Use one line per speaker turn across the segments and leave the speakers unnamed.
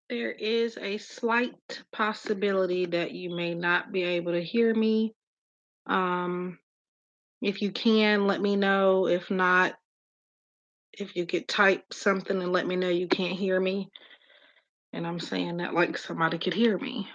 There is a slight possibility that you may not be able to hear me. Um, if you can, let me know. If not, if you could type something and let me know you can't hear me. And I'm saying that like somebody could hear me.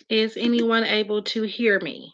Is anyone able to hear me?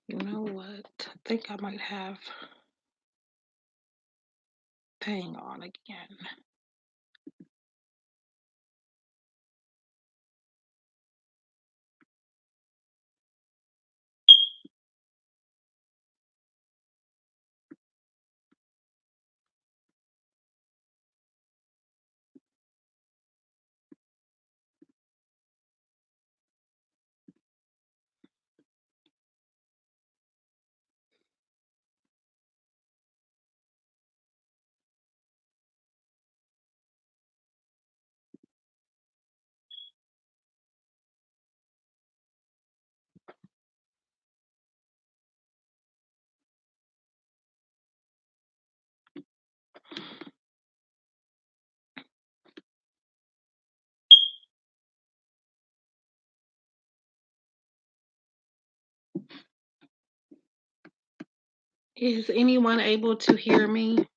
You know what? I think I might have thing on again. Is anyone able to hear me?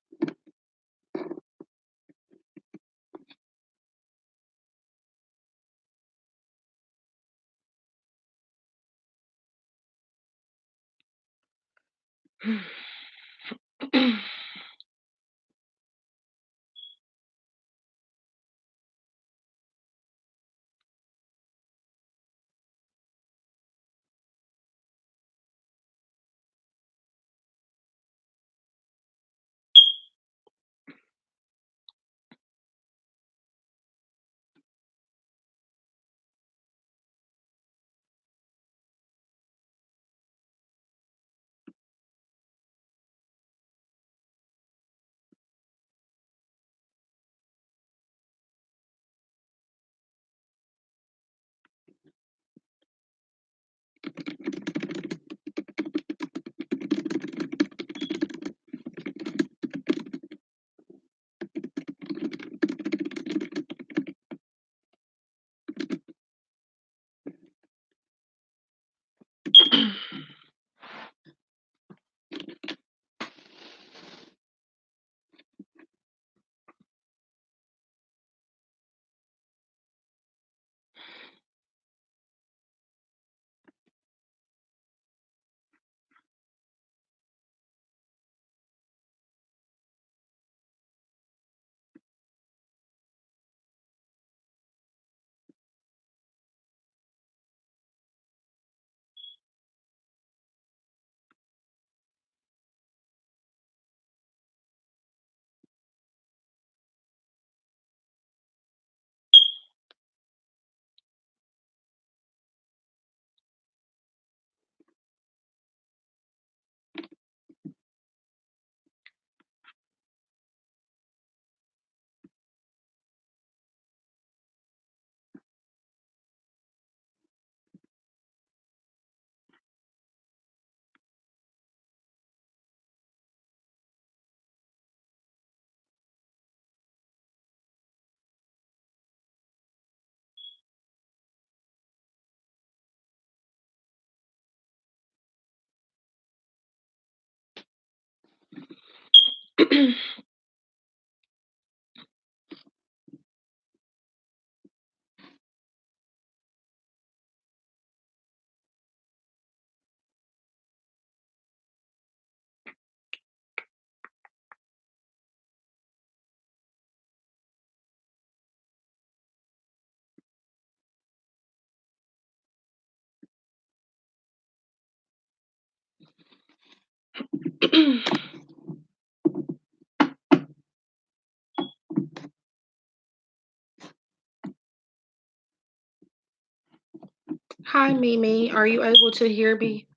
Hi, Mimi. Are you able to hear me?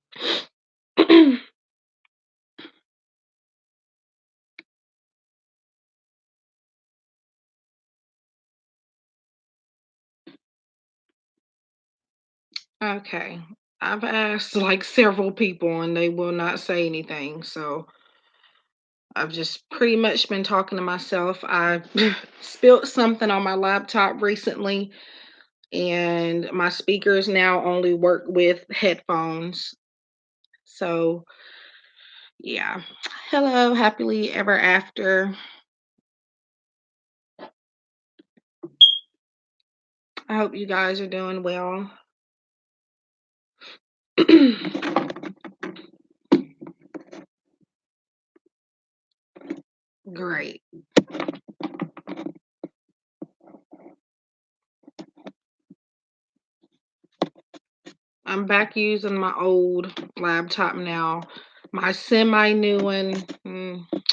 Okay. I've asked like several people and they will not say anything. So I've just pretty much been talking to myself. I spilled something on my laptop recently, and my speakers now only work with headphones. So, yeah. Hello, happily ever after. I hope you guys are doing well. Great. I'm back using my old laptop now. My semi new one,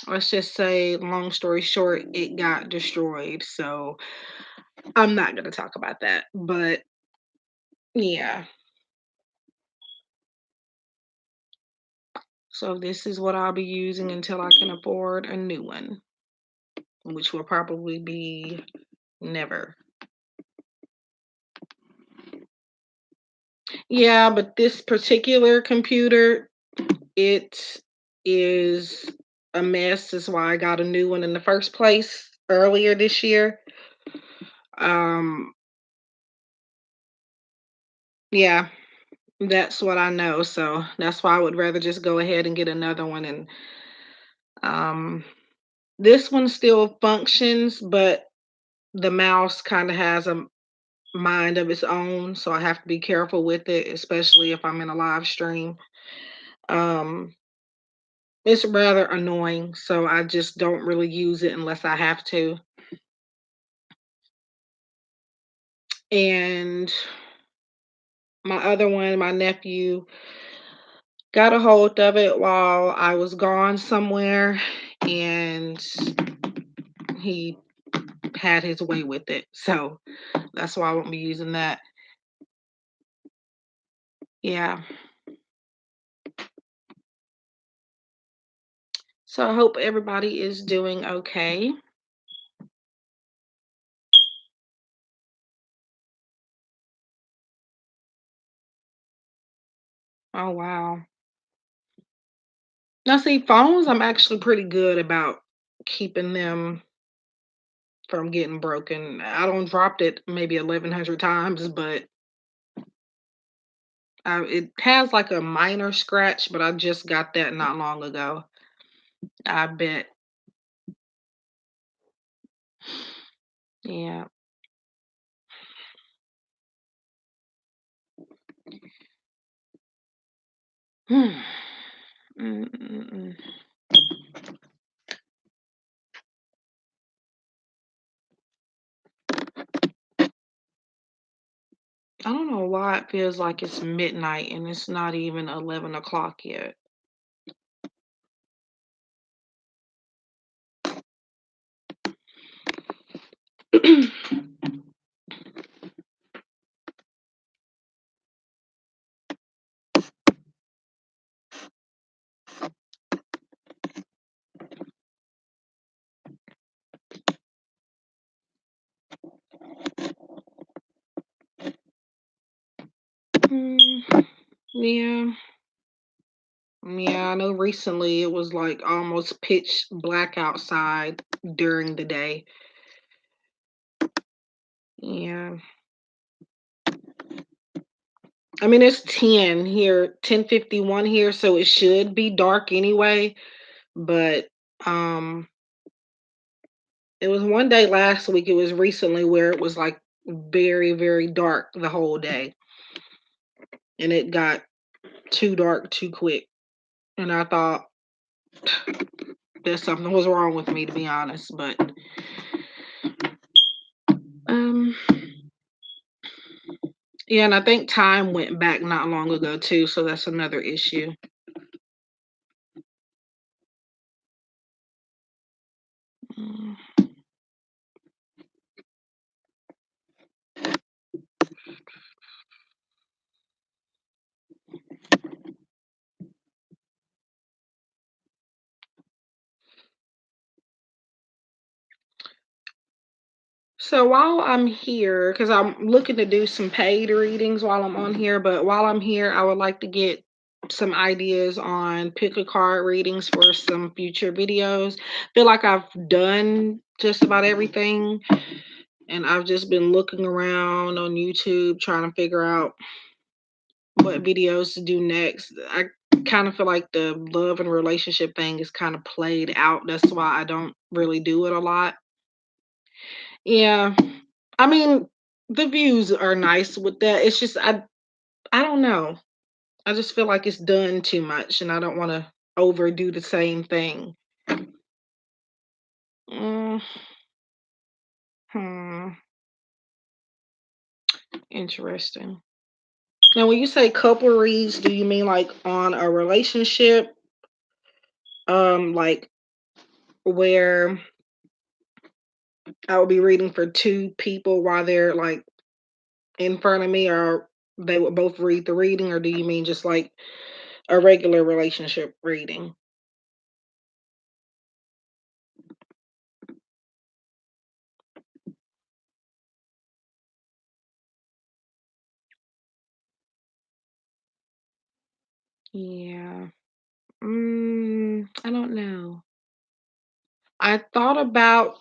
let's just say, long story short, it got destroyed. So I'm not going to talk about that. But yeah, so this is what I'll be using until I can afford a new one, which will probably be never. Yeah, but this particular computer, it is a mess. That's why I got a new one in the first place earlier this year. Um, yeah, That's what I know, so that's why I would rather just go ahead and get another one, and um this one still functions, but the mouse kinda has a mind of its own, so I have to be careful with it, especially if I'm in a live stream. Um, it's rather annoying, so I just don't really use it unless I have to. And my other one, my nephew, got a hold of it while I was gone somewhere, and he had his way with it. So that's why I won't be using that. Yeah. So I hope everybody is doing okay. Oh, wow. Now, see, phones, I'm actually pretty good about keeping them from getting broken. I don't dropped it maybe 1,100 times, but it has like a minor scratch, but I just got that not long ago. I bet. Yeah. Hmm. Mm-mm-mm. I don't know why it feels like it's midnight and it's not even 11 o'clock yet. Mm, yeah. Yeah, I know recently it was like almost pitch black outside during the day. Yeah. I mean it's 10 here, 10:51 here, so it should be dark anyway, but um it was one day last week, it was recently where it was like very, very dark the whole day. And it got too dark too quick. And I thought that something was wrong with me to be honest, but um yeah, and I think time went back not long ago too, so that's another issue. Mm. So while I'm here, because I'm looking to do some paid readings while I'm on here, but while I'm here, I would like to get some ideas on pick a card readings for some future videos. Feel like I've done just about everything, and I've just been looking around on YouTube trying to figure out what videos to do next. I kind of feel like the love and relationship thing is kind of played out. That's why I don't really do it a lot. Yeah. I mean, the views are nice with that. It's just I don't know. I just feel like it's done too much and I don't want to overdo the same thing. Mm, hmm, interesting. Now, when you say couple reads, do you mean like on a relationship? Like where I would be reading for two people while they're like in front of me, or they would both read the reading, or do you mean just like a regular relationship reading? Yeah. I don't know. I thought about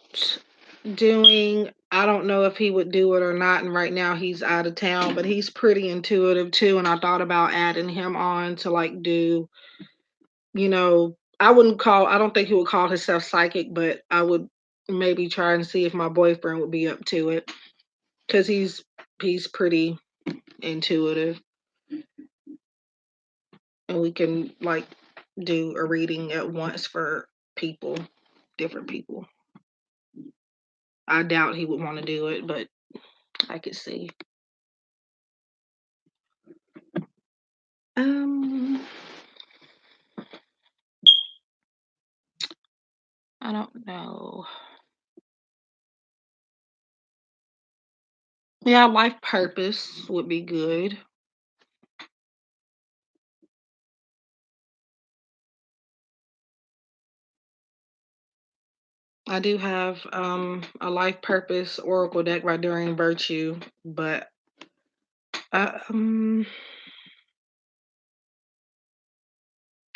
doing. I don't know if he would do it or not, and right now he's out of town, but he's pretty intuitive too, and I thought about adding him on to, like, do, I don't think he would call himself psychic, but I would maybe try and see if my boyfriend would be up to it, 'cause he's pretty intuitive, and we can, like, do a reading at once for people, different people. I doubt he would wanna do it, but I could see. Um, I don't know. Yeah, life purpose would be good. I do have a life purpose oracle deck by Dorian Virtue, but um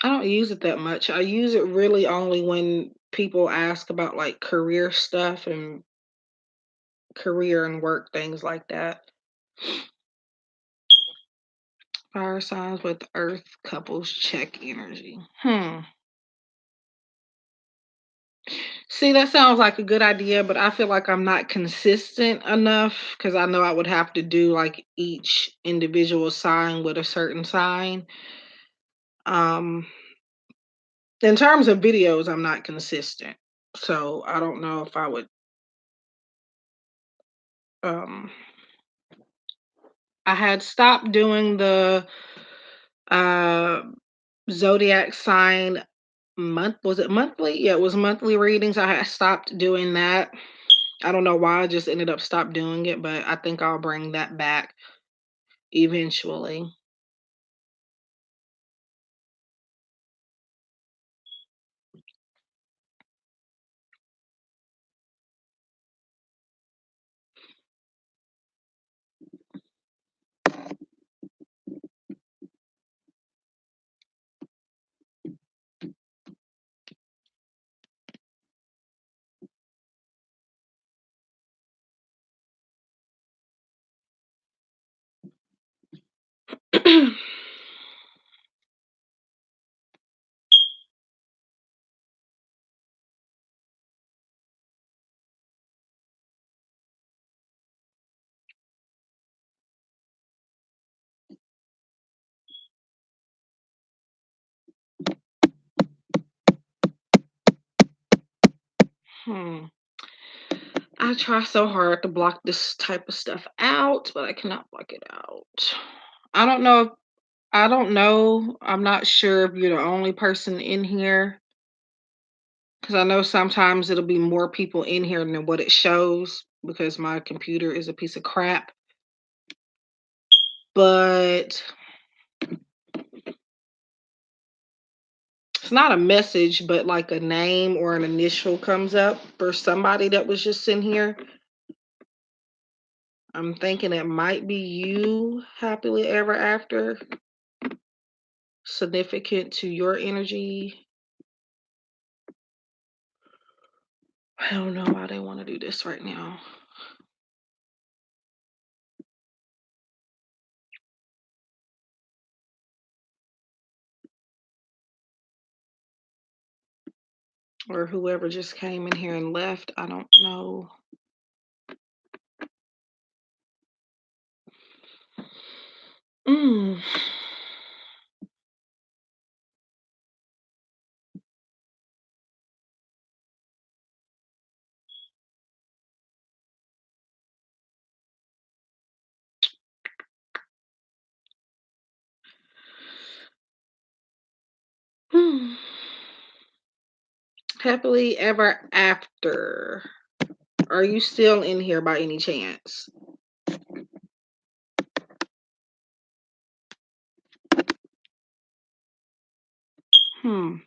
I don't use it that much. I use it really only when people ask about like career stuff and career and work things like that. Fire signs with earth couples check energy. See, that sounds like a good idea, but I feel like I'm not consistent enough because I know I would have to do like each individual sign with a certain sign. Um, in terms of videos, I'm not consistent. So I don't know if I would um I had stopped doing the uh zodiac sign month was it monthly? Yeah, it was monthly readings. I had stopped doing that. I don't know why I just ended up stopped doing it, but I think I'll bring that back eventually. Hmm. I try so hard to block this type of stuff out, but I cannot block it out. I don't know. I don't know. I'm not sure if you're the only person in here because I know sometimes it'll be more people in here than what it shows because my computer is a piece of crap. But it's not a message, but like a name or an initial comes up for somebody that was just in here. I'm thinking it might be you, happily ever after, significant to your energy. I don't know why they want to do this right now. Or whoever just came in here and left. I don't know. Mm. Hmm. Happily ever after. Are you still in here by any chance? Hmm.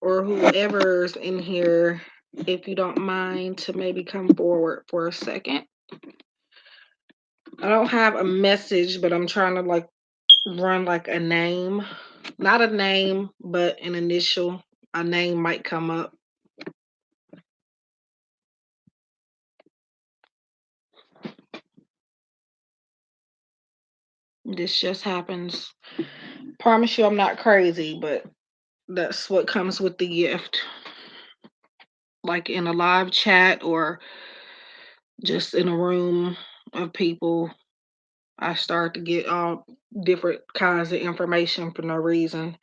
or whoever's in here, if you don't mind, to maybe come forward for a second. I don't have a message, but I'm trying to like run like a name. Not a name, but an initial. A name might come up. This just happens. Promise you I'm not crazy, but that's what comes with the gift. Like in a live chat or just in a room of people, I start to get all different kinds of information for no reason.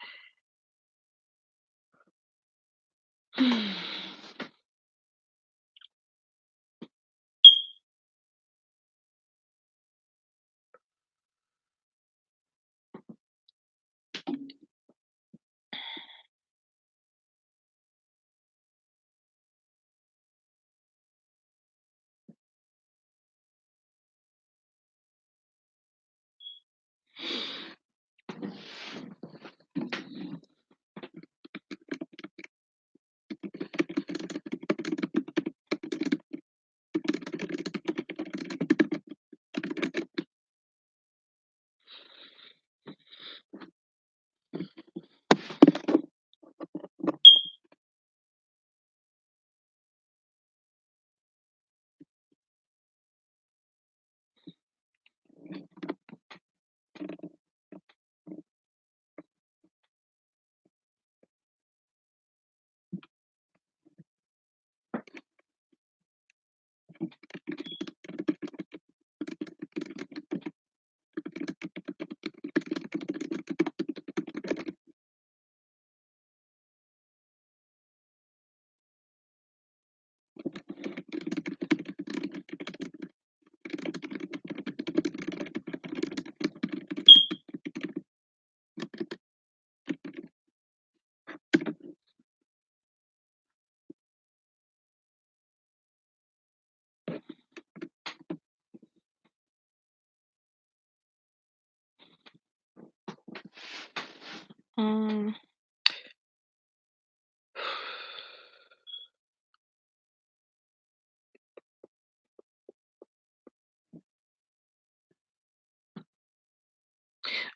um,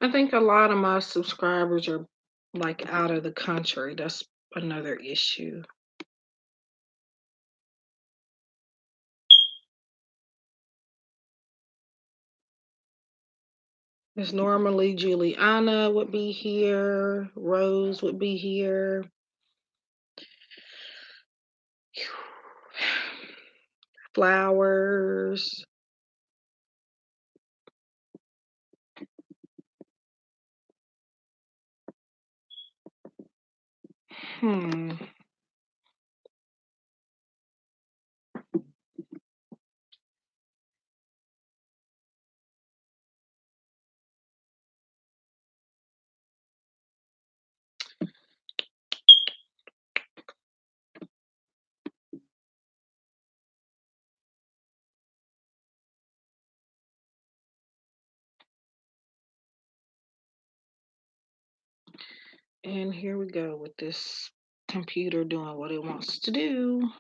I think a lot of my subscribers are like out of the country. That's another issue. Because normally Juliana would be here, Rose would be here. Flowers. Hmm. And here we go with this computer doing what it wants to do.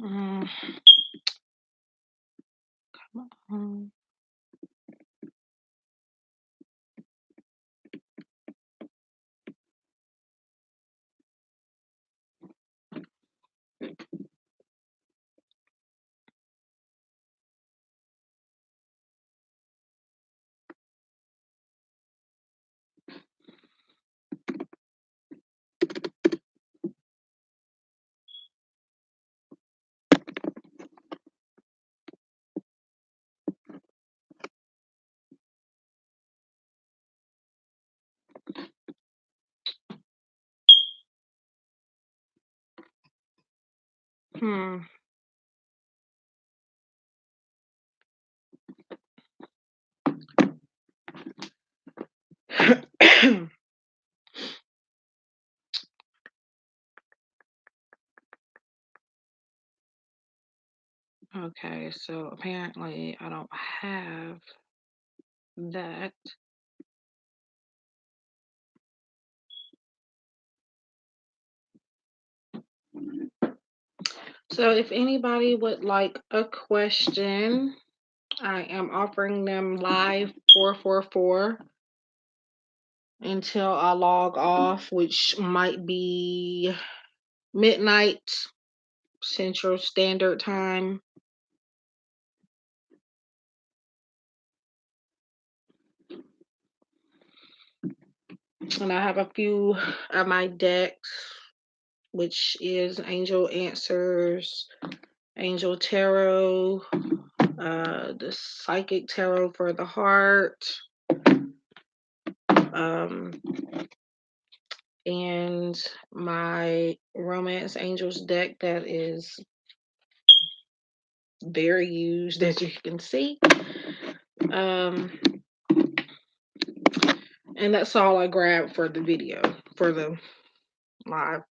Mm, come on. Hmm. Okay, so apparently I don't have that. So if anybody would like a question, I am offering them live 444 until I log off, which might be midnight Central Standard Time. And I have a few of my decks, which is Angel Answers, Angel Tarot, the Psychic Tarot for the Heart, um, and my Romance Angels deck that is very used, as you can see. Um, and that's all I grabbed for the video, for the live.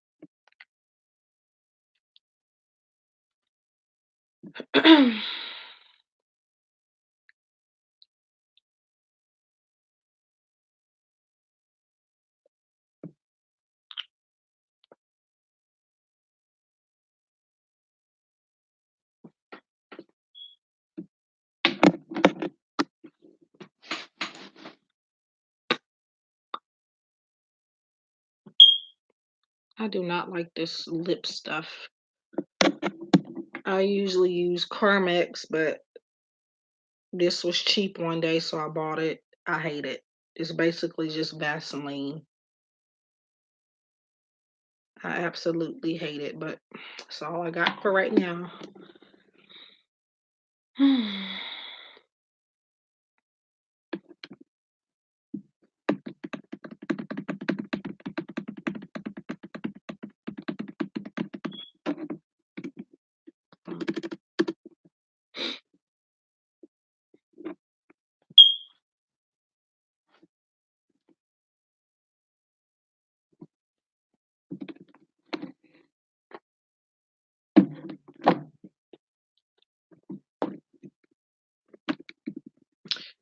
I do not like this lip stuff. I usually use Carmex, but this was cheap one day, so I bought it. I hate it. It's basically just Vaseline. I absolutely hate it, but that's all I got for right now.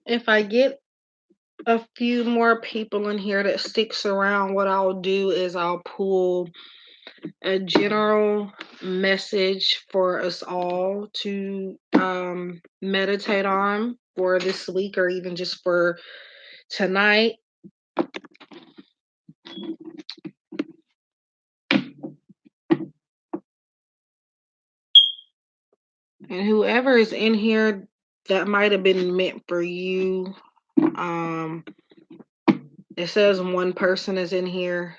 If I get a few more people in here that sticks around, what I'll do is I'll pull a general message for us all to meditate on for this week or even just for tonight. And whoever is in here that might have been meant for you, um, it says one person is in here.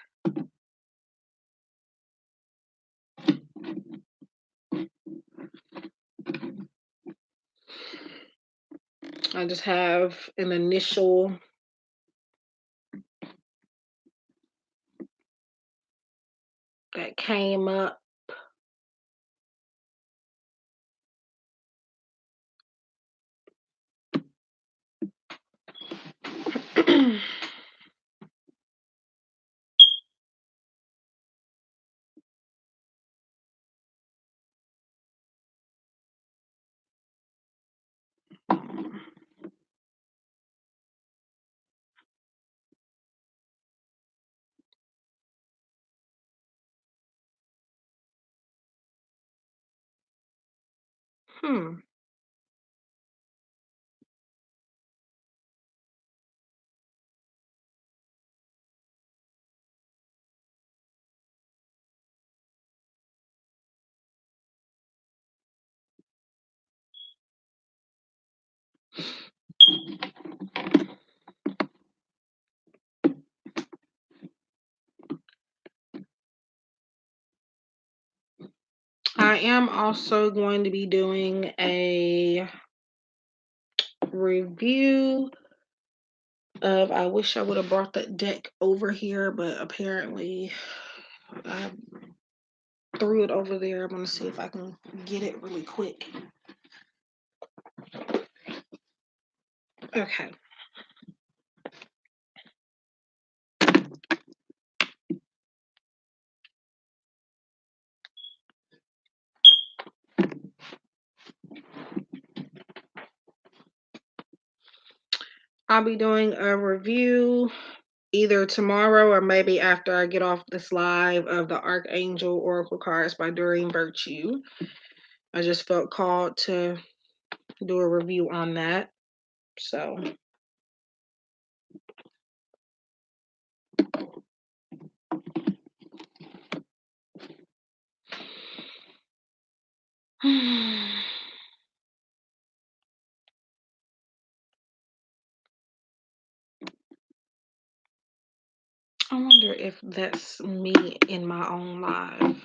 I just have an initial that came up. Hmm. I am also going to be doing a review of, I wish I would have brought that deck over here, but apparently I threw it over there. I'm gonna see if I can get it really quick. Okay. I'll be doing a review either tomorrow or maybe after I get off this live of the Archangel Oracle cards by Doreen Virtue. I just felt called to do a review on that. So I wonder if that's me in my own live.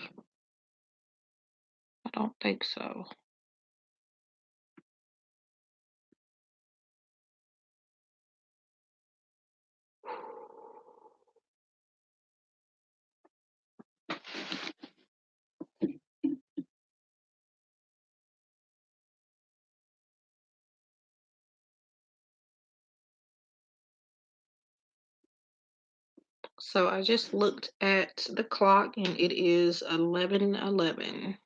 I don't think so. So I just looked at the clock and it is 11:11.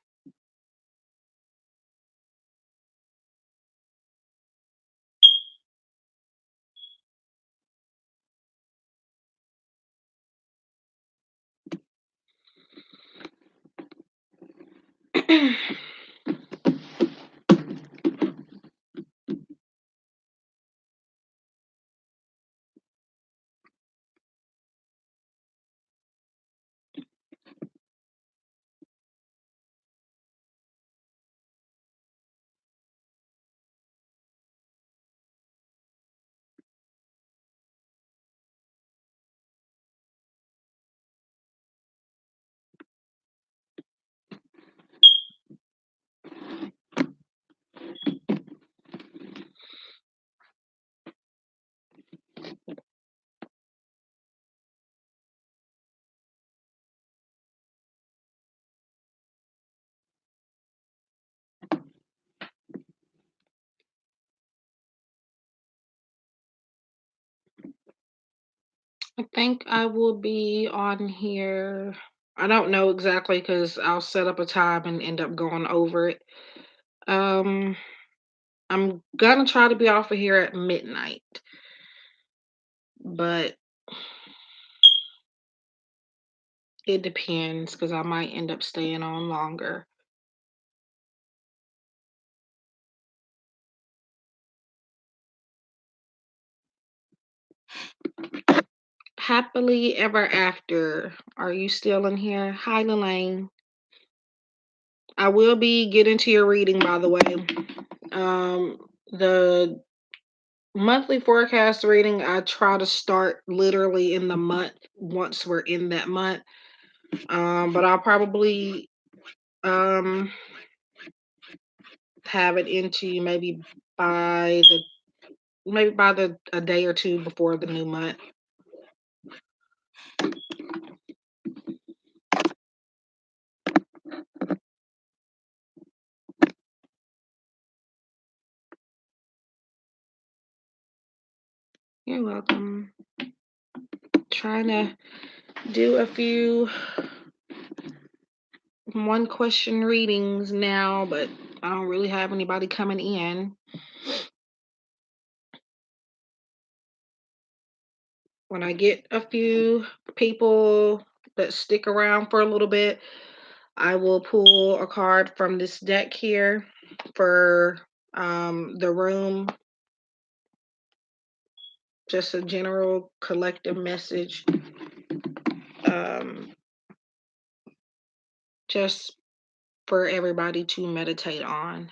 I think I will be on here. I don't know exactly because I'll set up a time and end up going over it. Um, I'm gonna try to be off of here at midnight, but it depends because I might end up staying on longer. Happily ever after. Are you still in here? Hi, Lelaine. I will be getting to your reading, by the way. The monthly forecast reading, I try to start literally in the month once we're in that month. But I'll probably um have it into you by the maybe by the a day or two before the new month. You're welcome. Trying to do a few one question readings now, but I don't really have anybody coming in. When I get a few people that stick around for a little bit, I will pull a card from this deck here for the room, just a general collective message, um, just for everybody to meditate on.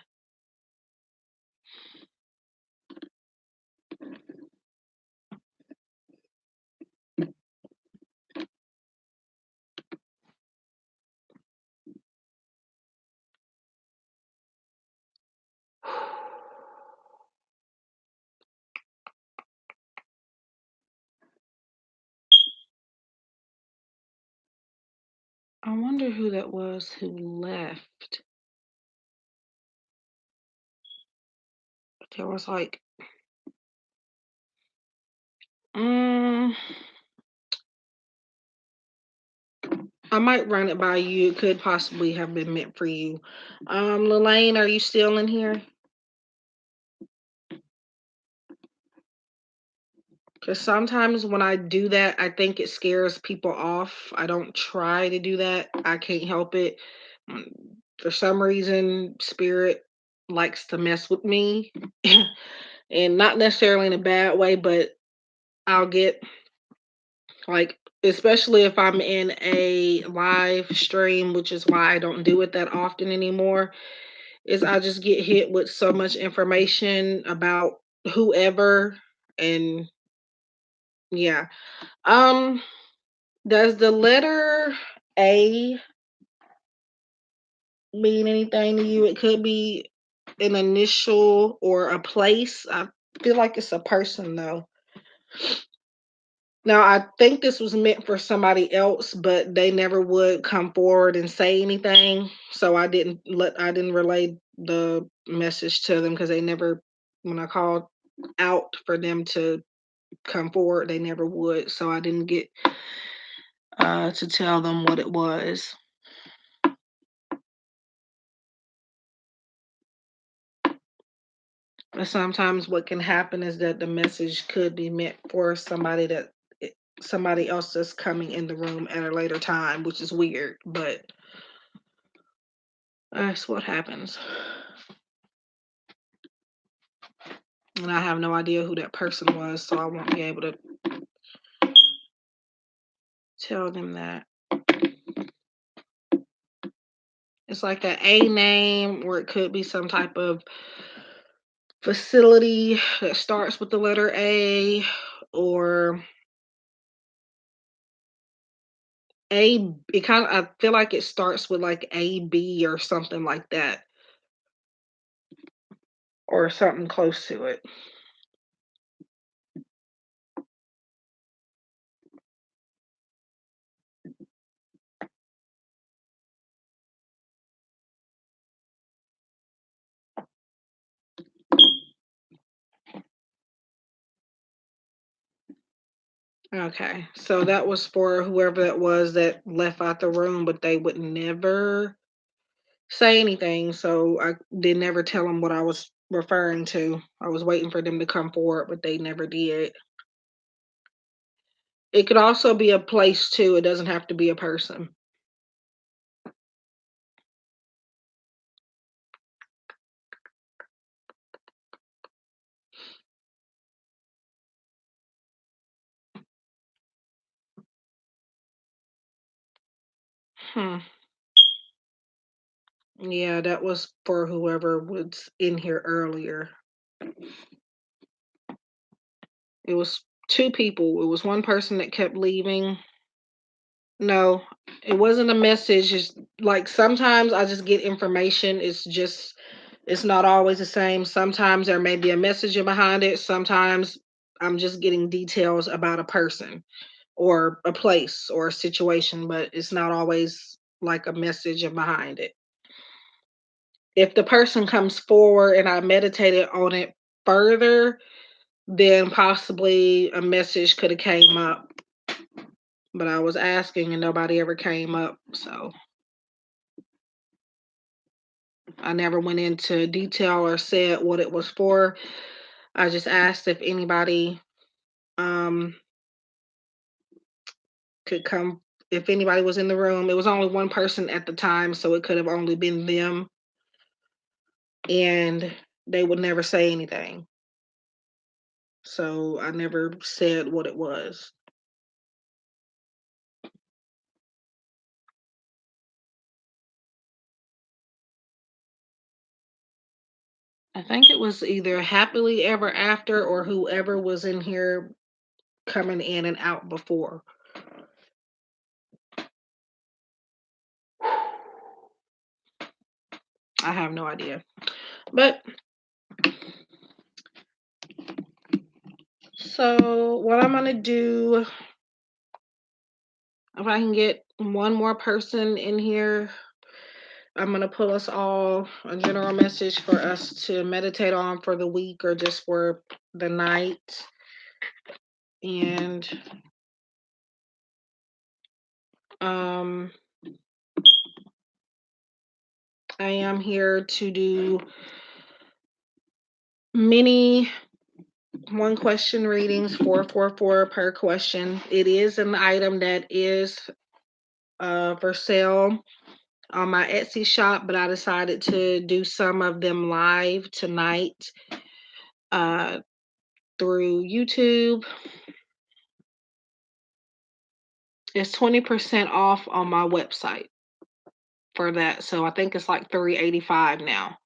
I wonder who that was who left. There was like, mm, I might run it by you. It could possibly have been meant for you. Lelaine, are you still in here? Because sometimes when I do that, I think it scares people off. I don't try to do that. I can't help it. Mm, For some reason, spirit likes to mess with me. And not necessarily in a bad way, but I'll get like, especially if I'm in a live stream, which is why I don't do it that often anymore, is I just get hit with so much information about whoever. And yeah. Um, does the letter A mean anything to you? It could be an initial or a place. I feel like it's a person though. Now, I think this was meant for somebody else, but they never would come forward and say anything. So I didn't relay the message to them because they never, when I called out for them to come forward, they never would. So I didn't get to tell them what it was. But sometimes what can happen is that the message could be meant for somebody else that's coming in the room at a later time, which is weird, but that's what happens. And I have no idea who that person was, so I won't be able to tell them that. It's like an A name, or it could be some type of facility that starts with the letter A, or A. It kind of, I feel like it starts with like AB or something like that, or something close to it. Okay, so that was for whoever that was that left out the room, but they would never say anything. So I did never tell them what I was referring to. I was waiting for them to come forward, but they never did. It could also be a place too. It doesn't have to be a person. Hmm. Yeah, that was for whoever was in here earlier. It was two people. It was one person that kept leaving. No, it wasn't a message. It's like sometimes I just get information. It's not always the same. Sometimes there may be a message behind it. Sometimes I'm just getting details about a person or a place or a situation, but it's not always like a message behind it. If the person comes forward and I meditated on it further, then possibly a message could have came up. But I was asking and nobody ever came up. So I never went into detail or said what it was for. I just asked if anybody um could come, if anybody was in the room. It was only one person at the time, so it could have only been them, and they would never say anything. So I never said what it was. I think it was either happily ever after or whoever was in here coming in and out before. I have no idea. But so what I'm gonna do, if I can get one more person in here, I'm gonna pull us all a general message for us to meditate on for the week or just for the night. And um I am here to do mini one question readings, 444 per question. It is an item that is for sale on my Etsy shop, but I decided to do some of them live tonight uh, through YouTube. It's 20% off on my website for that. So I think it's like $3.85 now.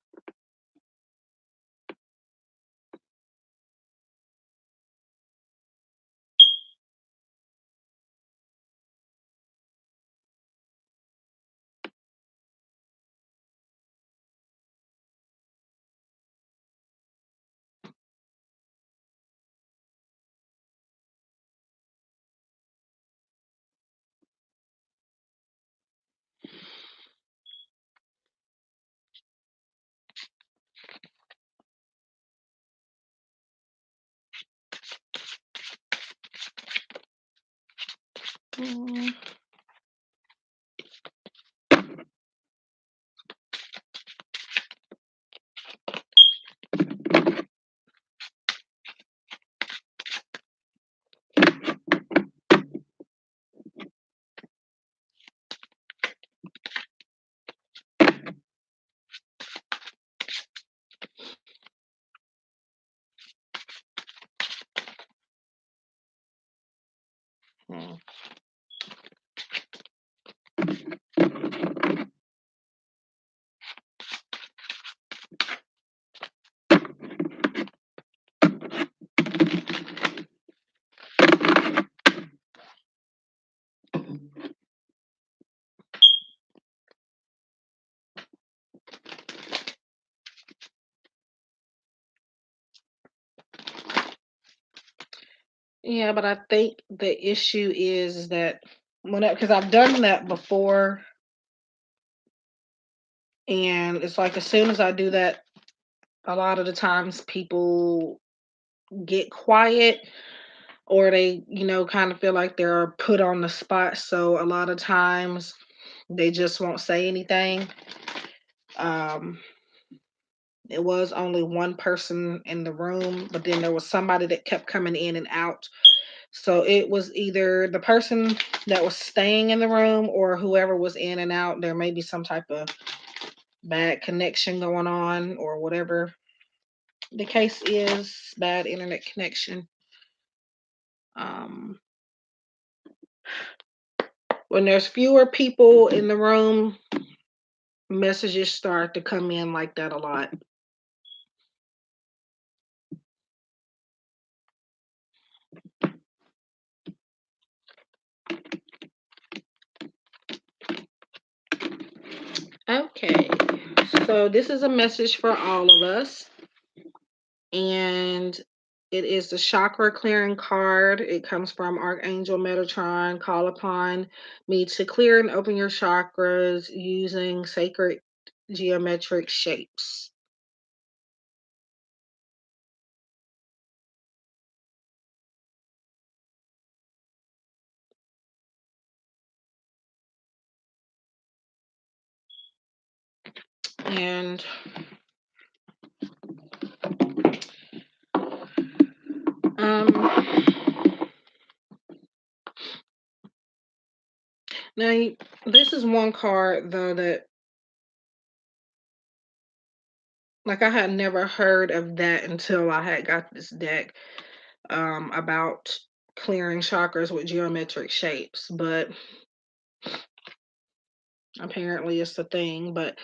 Mm. Mm. Yeah, but I think the issue is that because I've done that before, and it's like as soon as I do that, a lot of the times people get quiet or they, kind of feel like they're put on the spot. So a lot of times they just won't say anything. Um, it was only one person in the room, but then there was somebody that kept coming in and out. So it was either the person that was staying in the room or whoever was in and out. There may be some type of bad connection going on or whatever the case is, bad internet connection. Um, when there's fewer people in the room, messages start to come in like that a lot. Okay, so this is a message for all of us, and it is the chakra clearing card. It comes from Archangel Metatron. Call upon me to clear and open your chakras using sacred geometric shapes. And now this is one card though that, like, I had never heard of that until I had got this deck about clearing chakras with geometric shapes, but apparently it's the thing. But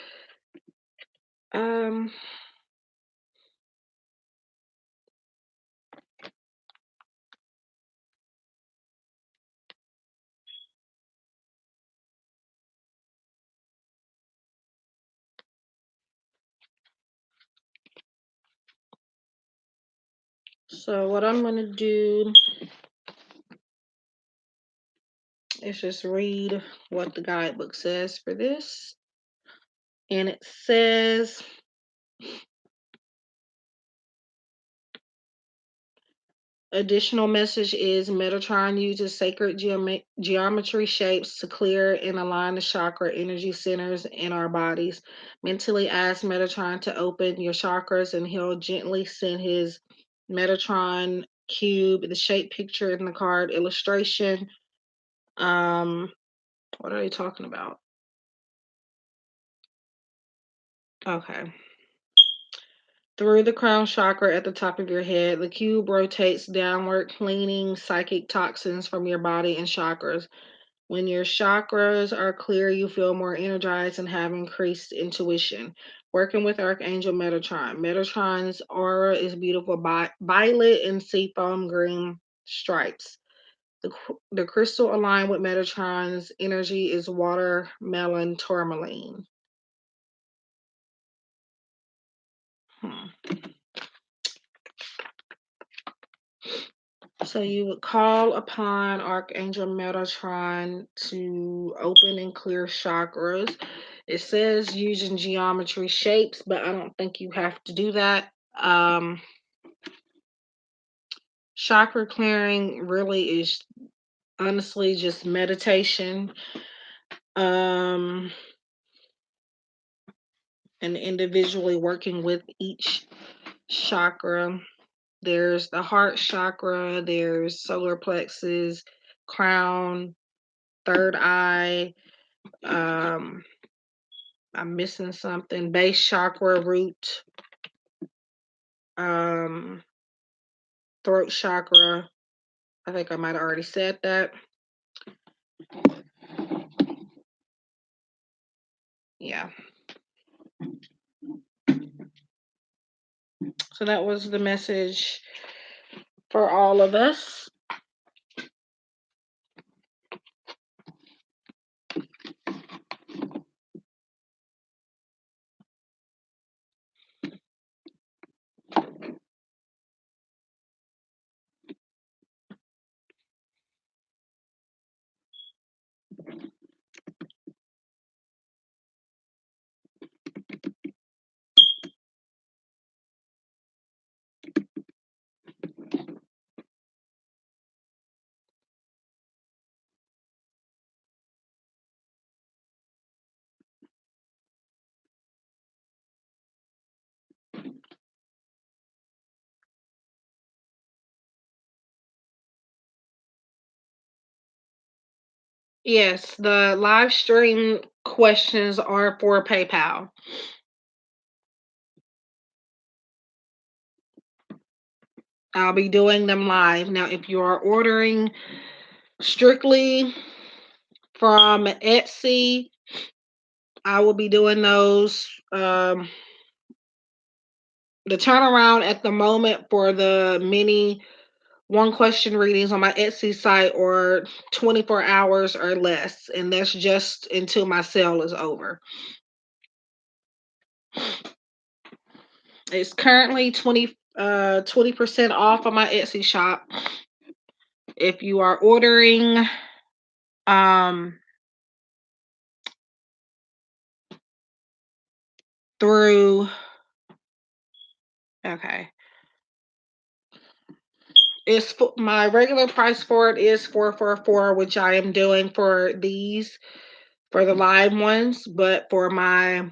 um so what I'm going to do Let's just read what the guidebook says for this. And it says, additional message is Metatron uses sacred geometry shapes to clear and align the chakra energy centers in our bodies. Mentally ask Metatron to open your chakras and he'll gently send his Metatron cube, the shape picture in the card illustration. What are they talking about? Okay. Through the crown chakra at the top of your head, the cube rotates downward, cleaning psychic toxins from your body and chakras. When your chakras are clear, you feel more energized and have increased intuition. Working with Archangel Metatron. Metatron's aura is beautiful violet and seafoam green stripes. The crystal aligned with Metatron's energy is watermelon tourmaline. Hmm. So you would call upon Archangel Metatron to open and clear chakras. It says using geometry shapes, but I don't think you have to do that. Chakra clearing really is honestly just meditation. And individually working with each chakra. There's the heart chakra, there's solar plexus, crown, third eye. I'm missing something. Base chakra, root, um, throat chakra. I think I might have already said that. Yeah. So that was the message for all of us. Yes, the live stream questions are for PayPal. I'll be doing them live. Now, if you are ordering strictly from Etsy, I will be doing those. The turnaround at the moment for the mini one question readings on my Etsy site or 24 hours or less. And that's just until my sale is over. It's currently 20% off on my Etsy shop. If you are ordering through okay. It's my regular price for it is $444, which I am doing for these for the live ones, but for my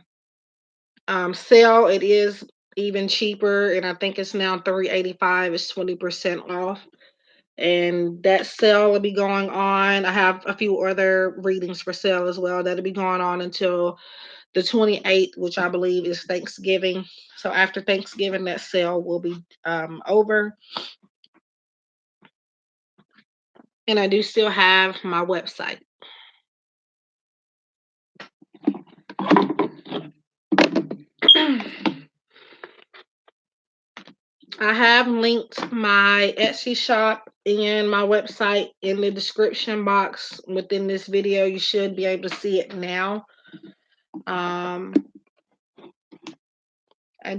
sale it is even cheaper, and I think it's now $385. It's 20% off, and that sale will be going on. I have a few other readings for sale as well that'll be going on until the 28th, which I believe is Thanksgiving. So after Thanksgiving, that sale will be over. And I do still have my website. I have linked my Etsy shop and my website in the description box within this video. You should be able to see it now. I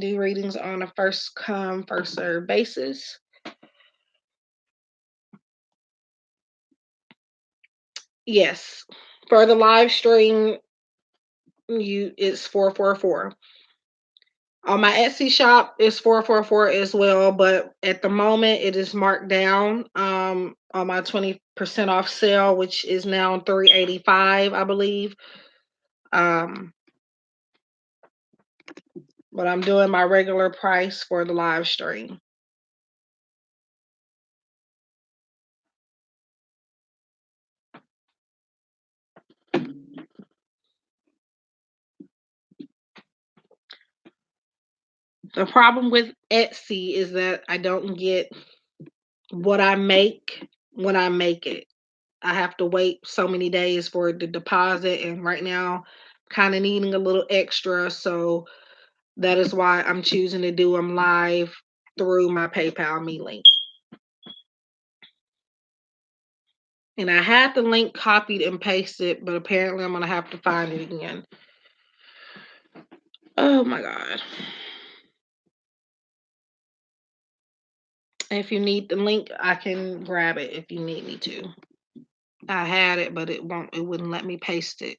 do readings on a first come, first serve basis. Yes. For the live stream, it's 444. On my Etsy shop, it's 444 as well, but at the moment it is marked down on my 20% off sale, which is now 385, I believe. Um, but I'm doing my regular price for the live stream. The problem with Etsy is that I don't get what I make when I make it. I have to wait so many days for the deposit, and right now, kind of needing a little extra. So that is why I'm choosing to do them live through my PayPal Me link. And I had the link copied and pasted, but apparently I'm going to have to find it again. Oh my God. If you need the link, I can grab it if you need me to. I had it, but it wouldn't let me paste it.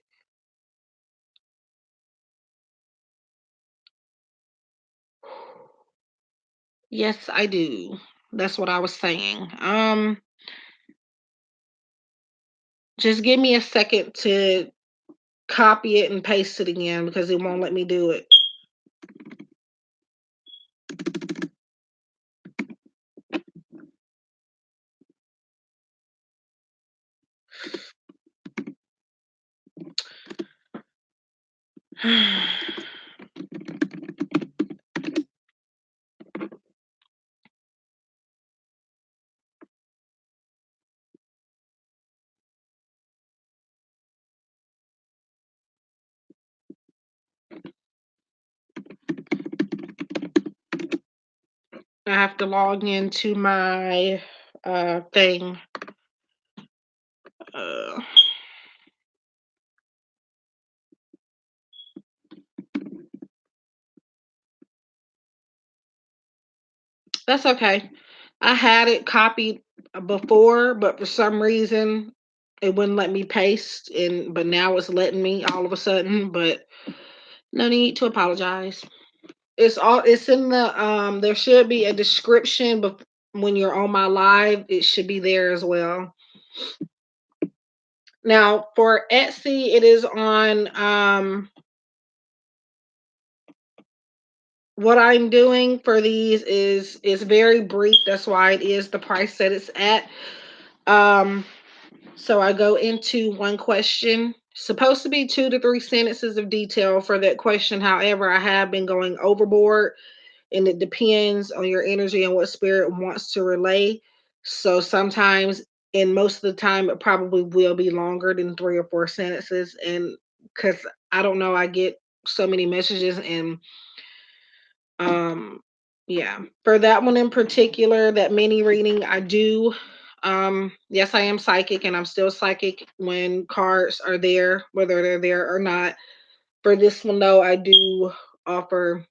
Yes, I do. That's what I was saying. Just give me a second to copy it and paste it again because it won't let me do it. I have to log into my thing. Uh, that's okay. I had it copied before, but for some reason it wouldn't let me paste, and but now it's letting me all of a sudden. But no need to apologize. It's in the there should be a description, but when you're on my live, it should be there as well. Now for Etsy, it is on what I'm doing for these is very brief. That's why it is the price that it's at. Um, so I go into one question. Supposed to be 2 to 3 sentences of detail for that question. However, I have been going overboard, and it depends on your energy and what spirit wants to relay. So sometimes, and most of the time, it probably will be longer than 3 or 4 sentences. And because I don't know, I get so many messages and um, yeah, for that one in particular, that mini reading, I do. Yes, I am psychic, and I'm still psychic when cards are there, whether they're there or not. For this one, though, offer.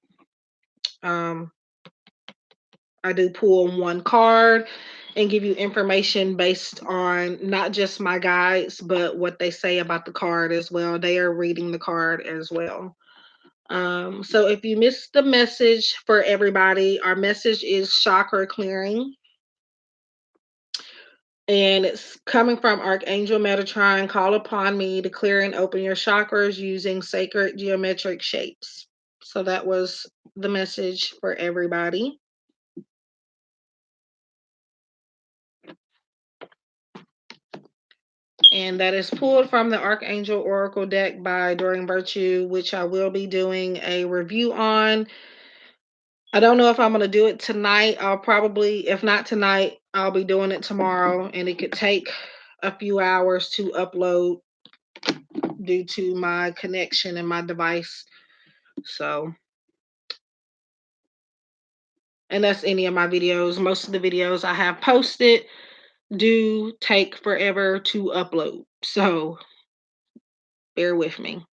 Um, I do pull one card and give you information based on not just my guides, but what they say about the card as well. They are reading the card as well. So if you missed the message for everybody, our message is chakra clearing. And it's coming from Archangel Metatron. Call upon me to clear and open your chakras using sacred geometric shapes. So that was the message for everybody. And that is pulled from the Archangel Oracle deck by Doreen Virtue, which I will be doing a review on. I don't know if I'm going to do it tonight. I'll probably, if not tonight, I'll be doing it tomorrow. And it could take a few hours to upload due to my connection and my device. So, and that's any of my videos. Most of the videos I have posted do take forever to upload. So, bear with me.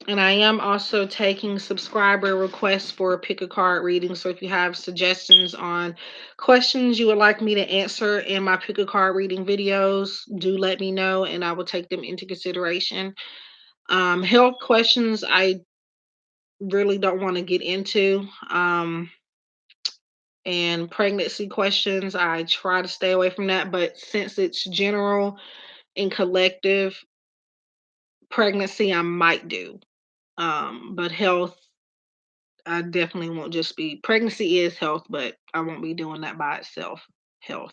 And I am also taking subscriber requests for pick a card reading. So if you have suggestions on questions you would like me to answer in my pick a card reading videos, do let me know and I will take them into consideration. Health questions, I really don't want to get into. And pregnancy questions, I try to stay away from that. But since it's general and collective pregnancy, I might do. But health, I definitely won't just be pregnancy is health, but I won't be doing that by itself. Health.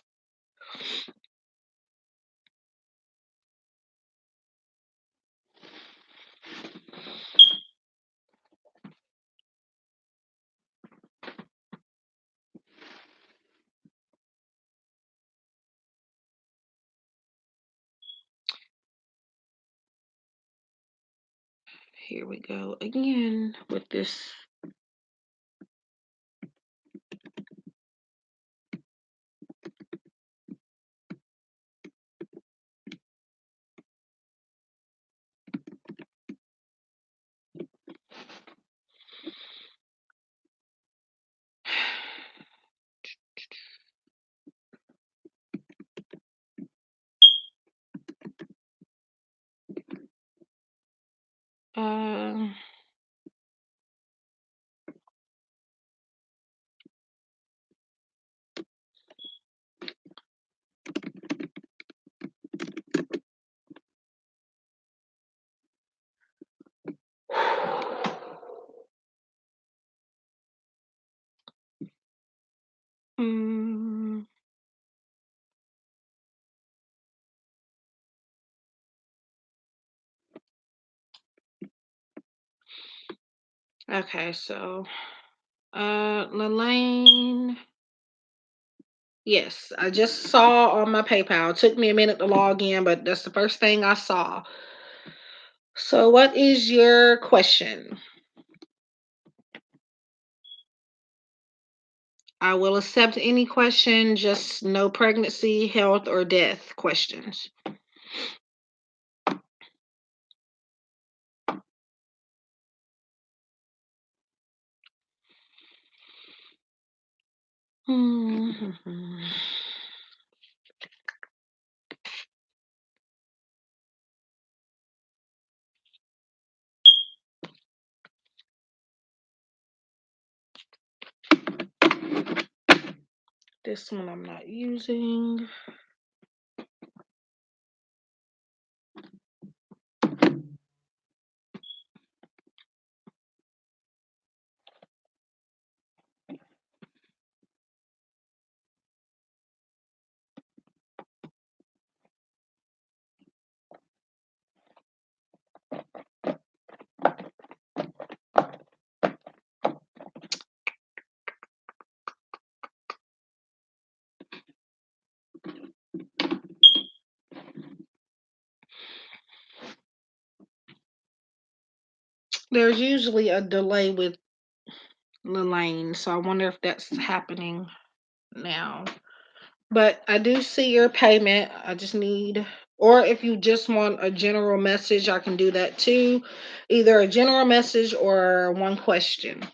Here we go again with this. Uh, mm, okay, so Lelaine. Yes, I just saw on my PayPal. It took me a minute to log in, but that's the first thing I saw. So, what is your question? I will accept any question, just no pregnancy, health, or death questions. Mhm. This one I'm not using. There's usually a delay with Lelaine, so I wonder if that's happening now. But I do see your payment. I just need, or if you just want a general message, I can do that too. Either a general message or one question.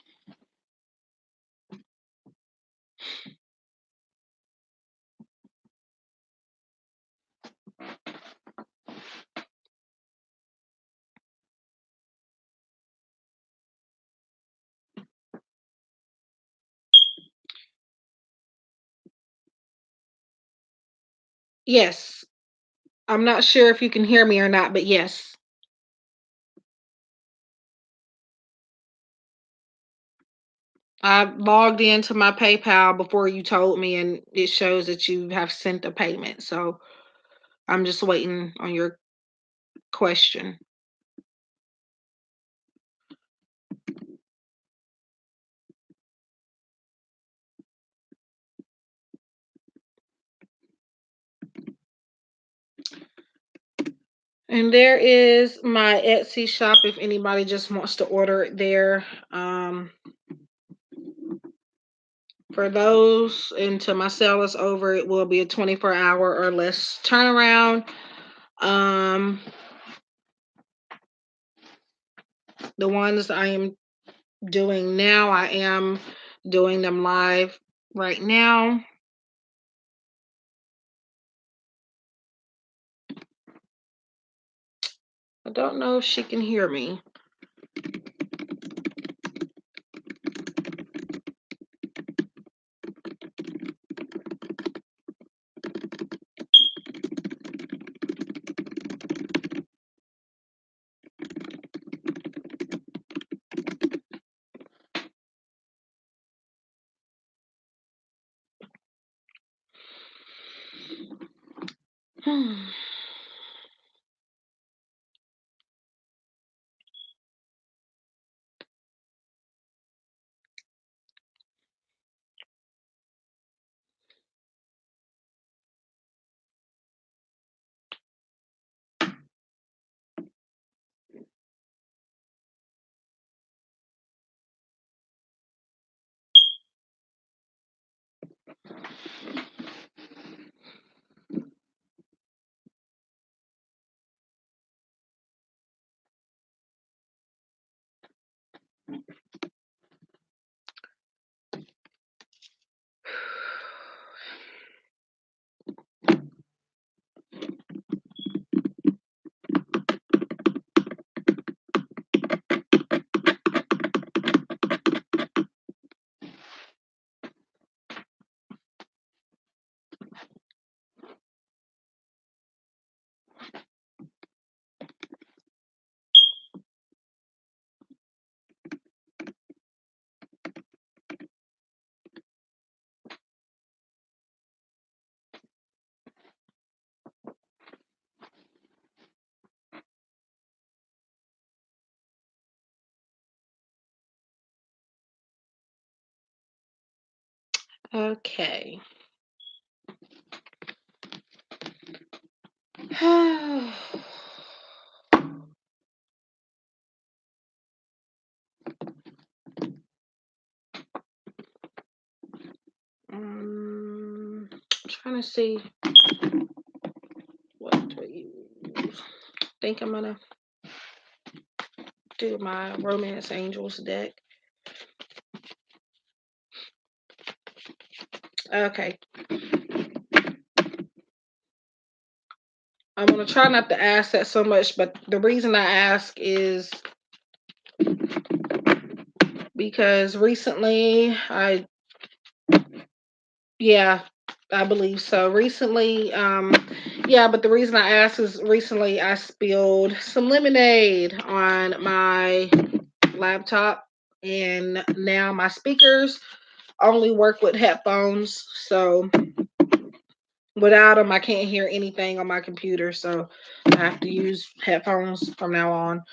Yes. I'm not sure if you can hear me or not, but yes. I logged into my PayPal before you told me, and it shows that you have sent a payment. So I'm just waiting on your question. And there is my Etsy shop if anybody just wants to order it there. For those until my sale is over, it will be a 24-hour or less turnaround. Um, The ones I am doing now, I am doing them live right now. I don't know if she can hear me. Okay. Trying to see what to use. I think I'm gonna do my Romance Angels deck. Okay. I'm gonna try not to ask that so much, but the reason I ask is because recently yeah, I believe so. Recently, yeah, but the reason I ask is recently I spilled some lemonade on my laptop, and now my speakers only work with headphones. So without them, I can't hear anything on my computer. So I have to use headphones from now on.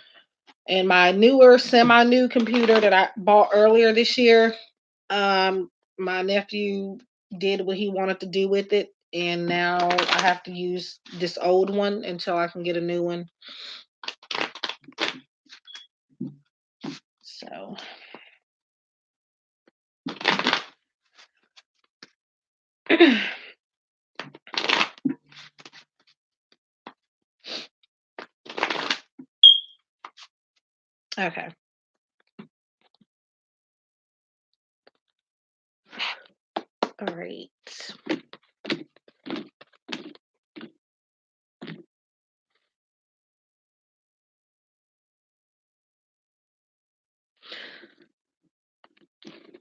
And my newer, semi-new computer that I bought earlier this year, my nephew did what he wanted to do with it, and now I have to use this old one until I can get a new one. So okay. All right.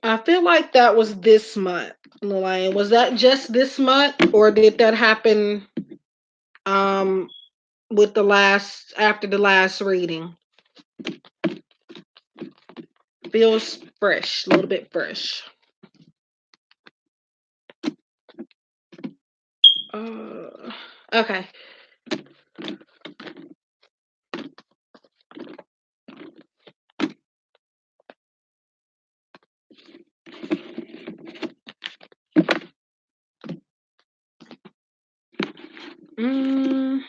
I feel like that was this month, Lillian. Was that just this month, or did that happen um with the last after the last reading? Feels fresh, a little bit fresh. Okay. Mm,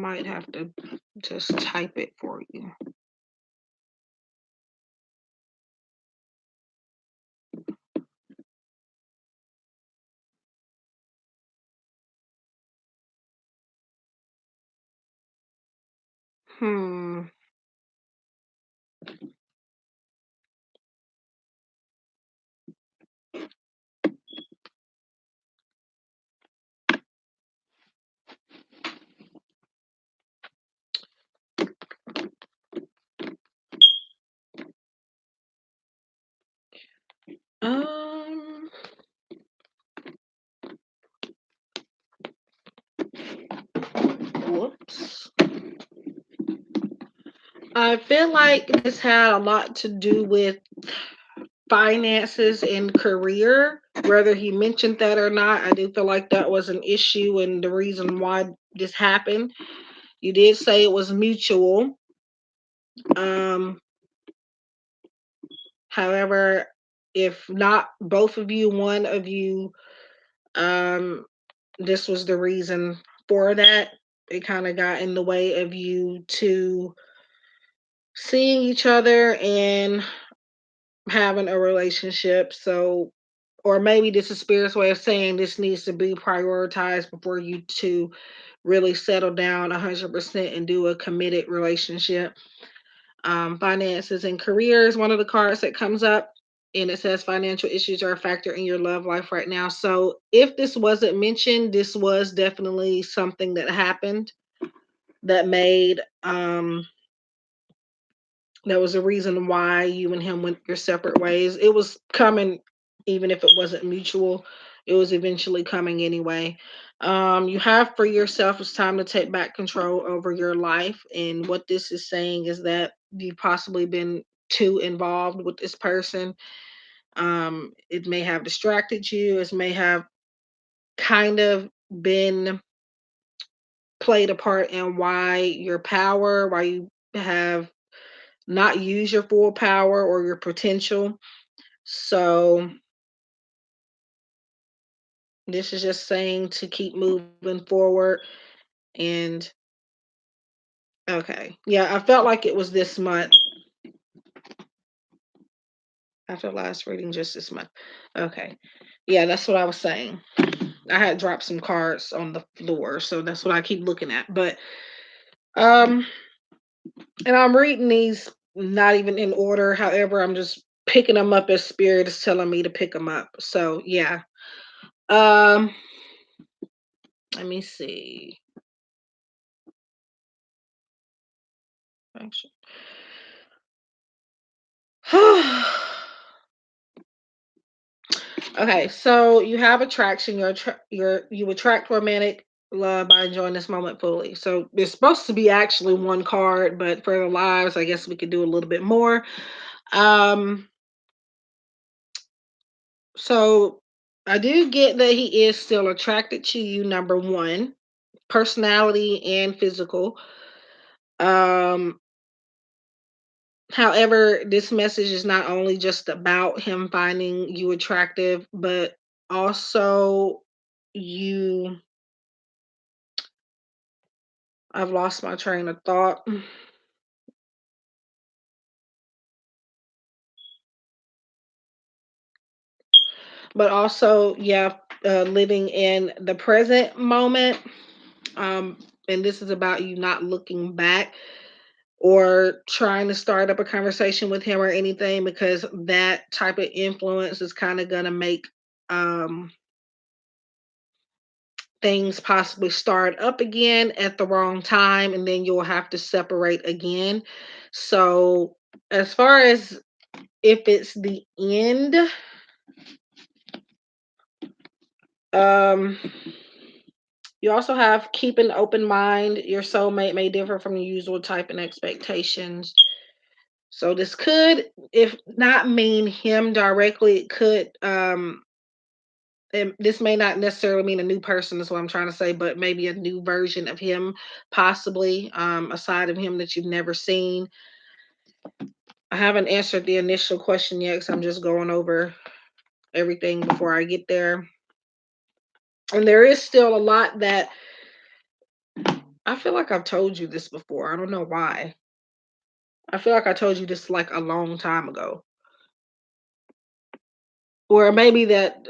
might have to just type it for you. Hmm. Um. Whoops. I feel like this had a lot to do with finances and career. Whether he mentioned that or not, I do feel like that was an issue and the reason why this happened. You did say it was mutual. Um, However, if not both of you, one of you, um, this was the reason for that. It kind of got in the way of you two seeing each other and having a relationship. So, or maybe this is spirit's way of saying this needs to be prioritized before you two really settle down 100% and do a committed relationship. Finances and career is one of the cards that comes up, and it says financial issues are a factor in your love life right now. So, if this wasn't mentioned, this was definitely something that happened that made that was a reason why you and him went your separate ways. It was coming, even if it wasn't mutual. It was eventually coming anyway. You have for yourself, it's time to take back control over your life. And what this is saying is that you've possibly been too involved with this person. It may have distracted you. It may have kind of been played a part in why your power, why you have not use your full power or your potential. So this is just saying to keep moving forward. And okay. Yeah, I felt like it was this month after last reading, just this month. Okay. Yeah, that's what I was saying. I had dropped some cards on the floor, so that's what I keep looking at. But um and I'm reading these not even in order. However, I'm just picking them up as spirit is telling me to pick them up. So yeah. Um Let me see. Actually. Okay, so you have attraction. You attract romantic love by enjoying this moment fully. So there's supposed to be actually one card, but for the lives, I guess we could do a little bit more. Um, so I do get that he is still attracted to you. Number one, personality and physical. Um, However, this message is not only just about him finding you attractive, but also you I've lost my train of thought. But also, yeah, living in the present moment. Um, and this is about you not looking back or trying to start up a conversation with him or anything because that type of influence is kind of going to make um, things possibly start up again at the wrong time and then you'll have to separate again. So, as far as if it's the end, um, you also have keep an open mind. Your soulmate may differ from your usual type and expectations. So this could, if not mean him directly, it could and this may not necessarily mean a new person is what I'm trying to say, but maybe a new version of him, possibly, a side of him that you've never seen. I haven't answered the initial question yet, because I'm just going over everything before I get there. And there is still a lot that I feel like I've told you this before. I don't know why. I feel like I told you this like a long time ago. Or maybe that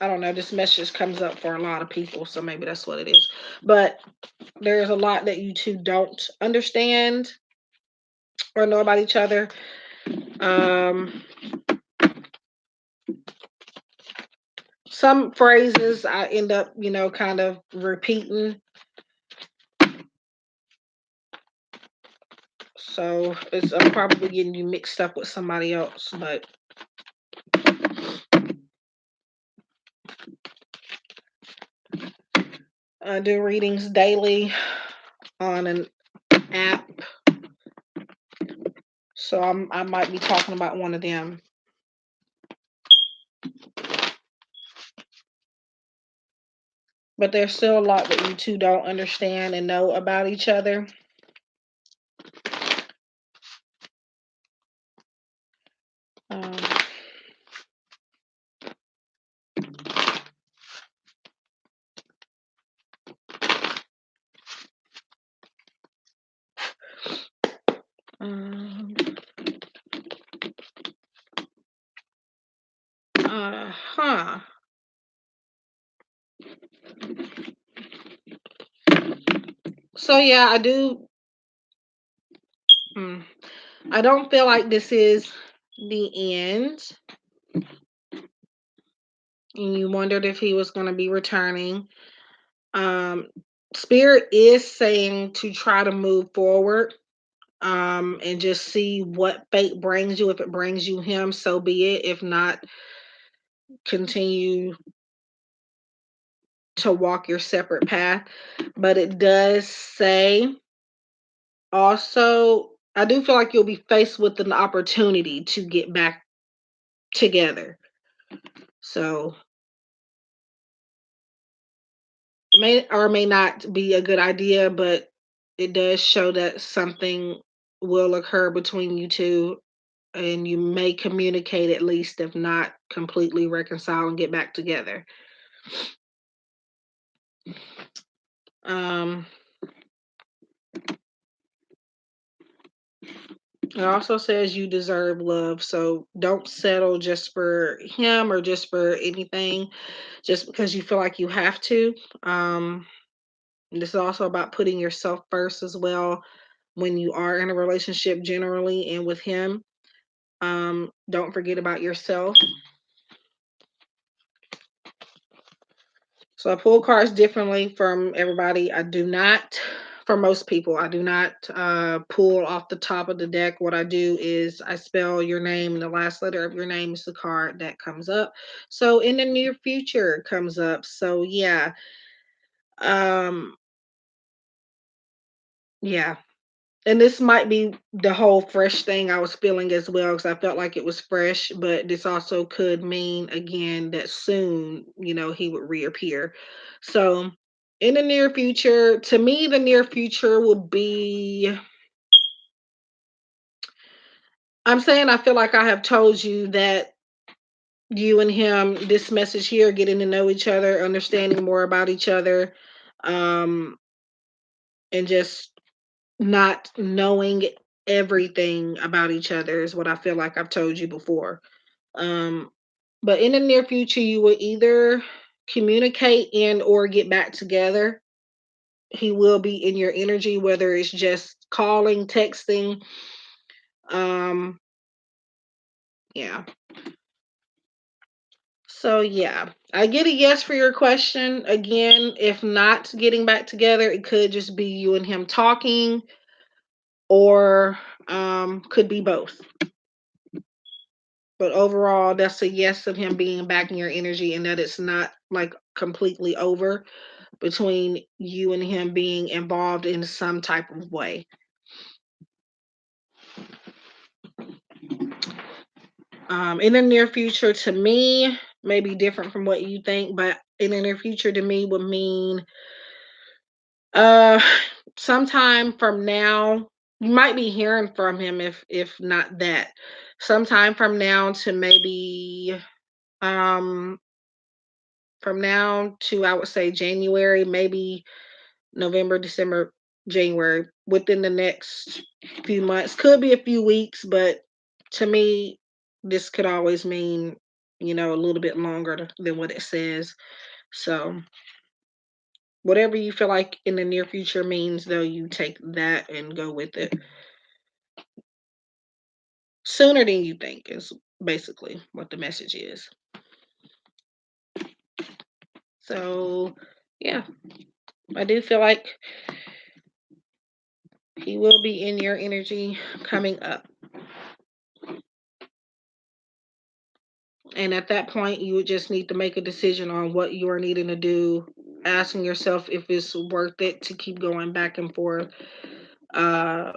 I don't know, this message comes up for a lot of people, so maybe that's what it is. But there's a lot that you two don't understand or know about each other. Um, some phrases I end up, kind of repeating. So I'm probably getting you mixed up with somebody else. But I do readings daily on an app. So I might be talking about one of them. But there's still a lot that you two don't understand and know about each other. Um, um, huh. So yeah, I do. mm, I don't feel like this is the end. And you wondered if he was going to be returning. Um, Spirit is saying to try to move forward, and just see what fate brings you. If it brings you him, so be it. If not, continue to walk your separate path. But it does say also, I do feel like you'll be faced with an opportunity to get back together. So may or may not be a good idea, but it does show that something will occur between you two, and you may communicate, at least if not completely reconcile and get back together. Um, it also says you deserve love, so don't settle just for him or just for anything, just because you feel like you have to. Um, this is also about putting yourself first as well when you are in a relationship generally and with him. Don't forget about yourself. So I pull cards differently from everybody. I do not, for most people, I do not pull off the top of the deck. What I do is I spell your name, and the last letter of your name is the card that comes up. So in the near future comes up. So yeah. Um, yeah. And this might be the whole fresh thing I was feeling as well, because I felt like it was fresh, but this also could mean again that soon, he would reappear. So in the near future, to me, the near future will be, I'm saying I feel like I have told you that you and him, this message here, getting to know each other, understanding more about each other, um, and just not knowing everything about each other is what I feel like I've told you before. Um, but in the near future, you will either communicate and or get back together. He will be in your energy, whether it's just calling, texting. Um, yeah. So yeah, I get a yes for your question. Again, if not getting back together, it could just be you and him talking, or could be both. But overall, that's a yes of him being back in your energy, and that it's not like completely over between you and him being involved in some type of way. In the near future, to me, may be different from what you think, but in the near future to me would mean uh sometime from now. You might be hearing from him, if not that. Sometime from now to maybe um from now to, I would say, January, maybe November, December, January, within the next few months. Could be a few weeks, but to me, this could always mean, a little bit longer than what it says. So, whatever you feel like in the near future means, though, you take that and go with it sooner than you think, is basically what the message is. So, yeah, I do feel like he will be in your energy coming up. And at that point, you would just need to make a decision on what you are needing to do, asking yourself if it's worth it to keep going back and forth. Uh,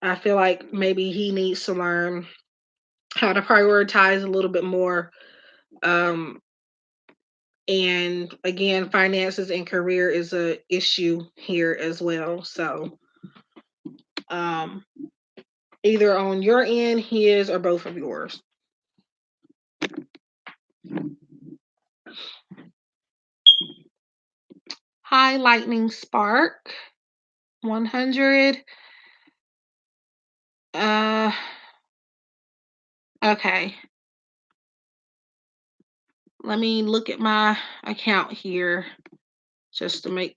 I feel like maybe he needs to learn how to prioritize a little bit more. Um, and again, finances and career is a issue here as well. So, um, either on your end, his, or both of yours. Hi, Lightning Spark 100. Uh, okay. Let me look at my account here just to make.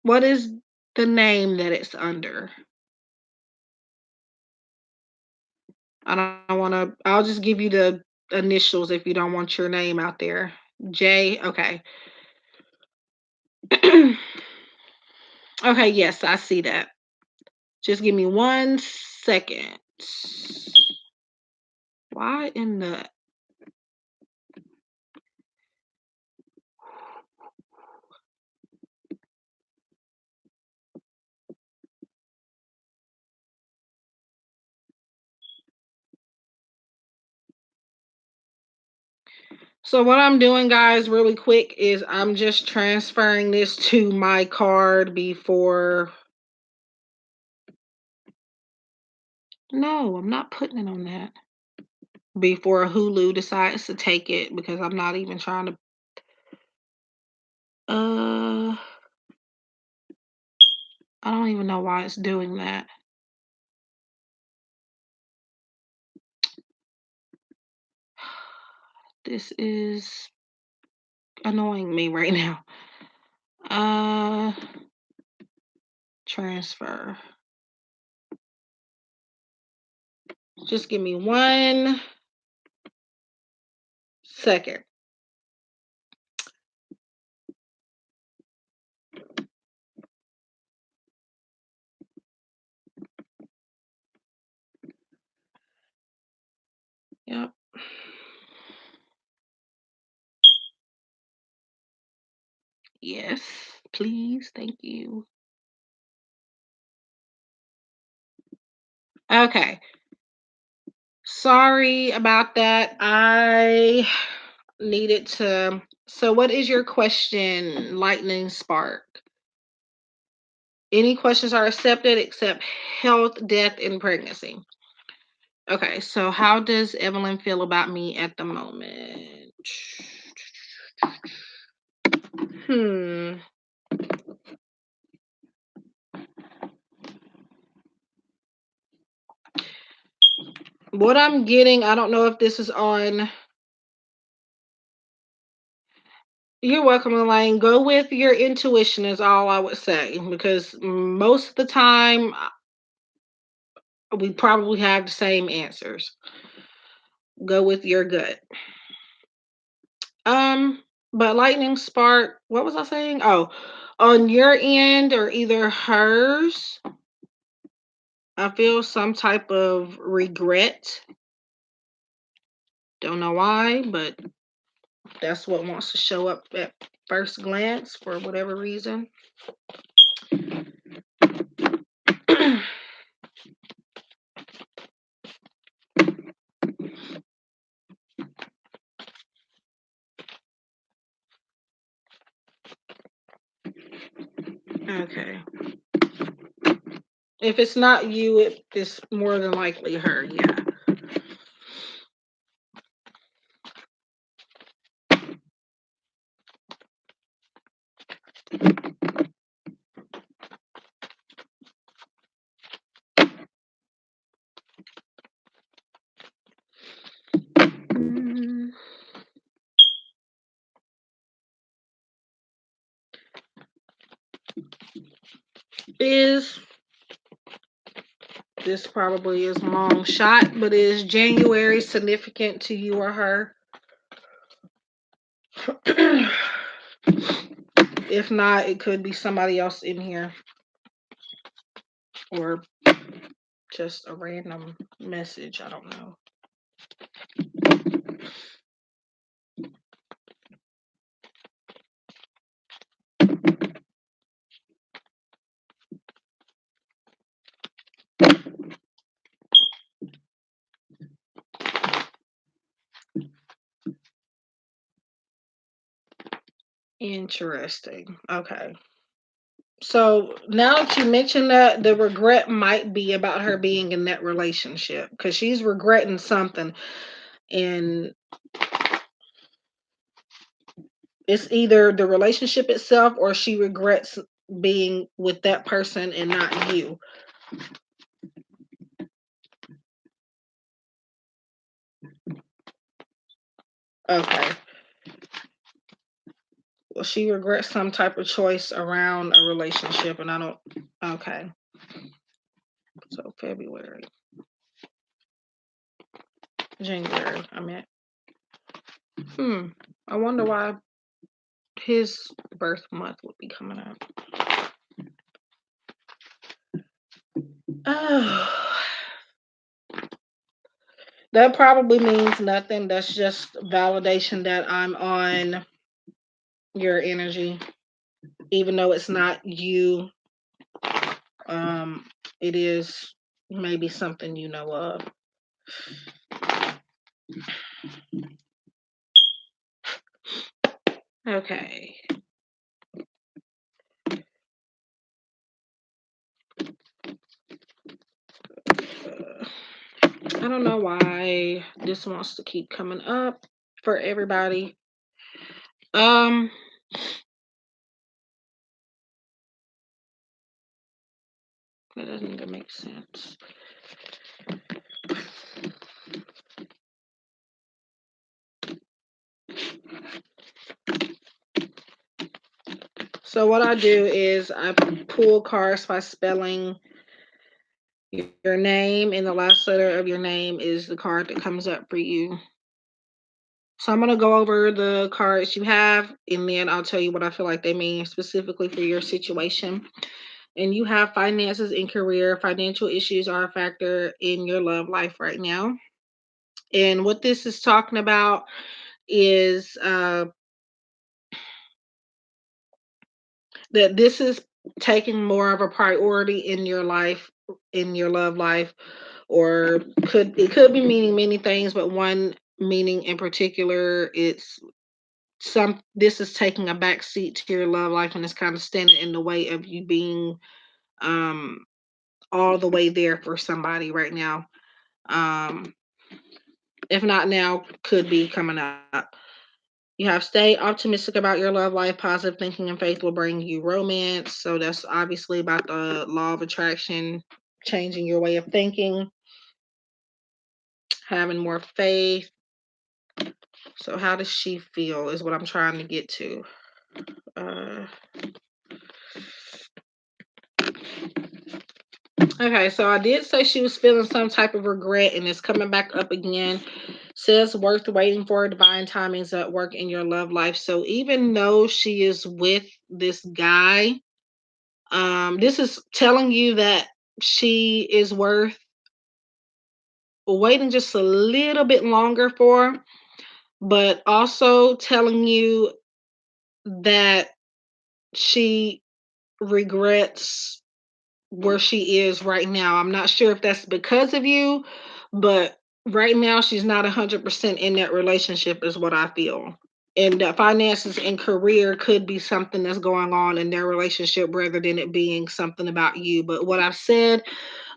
What is the name that it's under? I don't want to. I'll just give you the initials if you don't want your name out there. J. Okay. Okay. Yes, I see that. Just give me 1 second. Why in the? So what I'm doing, guys, really quick is I'm just transferring this to my card before. No, I'm not putting it on that. Before Hulu decides to take it, because I'm not even trying to. I don't even know why it's doing that. This is annoying me right now. Transfer. Just give me 1 second. Yep. Yes, please. Thank you. Okay. Sorry about that. I needed to. So, what is your question, Lightning Spark? Any questions are accepted except health, death, and pregnancy. Okay, so how does Evelyn feel about me at the moment? Hmm. What I'm getting, I don't know if this is on. You're welcome, Elaine. Go with your intuition is all I would say, because most of the time we probably have the same answers. Go with your gut. But Lightning Spark, what was I saying? Oh, on your end or either hers, I feel some type of regret. Don't know why, but that's what wants to show up at first glance for whatever reason. Okay. If it's not you, it's more than likely her. Yeah. Mm, Is this probably is a long shot, but is January significant to you or her? If not, it could be somebody else in here or just a random message. I don't know. Interesting. Okay. So now that you mentioned that, the regret might be about her being in that relationship because she's regretting something. And it's either the relationship itself or she regrets being with that person and not you. Okay. Well, she regrets some type of choice around a relationship, and I don't. Okay. So February, January. I meant. I wonder why his birth month would be coming up. Oh, that probably means nothing. That's just validation that I'm on your energy, even though it's not you. Um, it is maybe something you know of. Okay. Uh, I don't know why this wants to keep coming up for everybody. Um, that doesn't even make sense. So what I do is I pull cards by spelling your name, and the last letter of your name is the card that comes up for you. So I'm gonna go over the cards you have, and then I'll tell you what I feel like they mean specifically for your situation. And you have finances and career. Financial issues are a factor in your love life right now. And what this is talking about is that this is taking more of a priority in your life, in your love life, or could be meaning many things, but one meaning in particular, it's some this is taking a back seat to your love life, and it's kind of standing in the way of you being um all the way there for somebody right now. Um if not now, could be coming up. You have stay optimistic about your love life. Positive thinking and faith will bring you romance. So that's obviously about the law of attraction, changing your way of thinking, having more faith. So how does she feel is what I'm trying to get to. Uh, okay, so I did say she was feeling some type of regret, and it's coming back up again. Says worth waiting for. Divine timings at work in your love life. So even though she is with this guy, this is telling you that she is worth waiting just a little bit longer for, but also telling you that she regrets where she is right now. I'm not sure if that's because of you, but right now she's not 100% in that relationship, is what I feel. And finances and career could be something that's going on in their relationship rather than it being something about you. But what I've said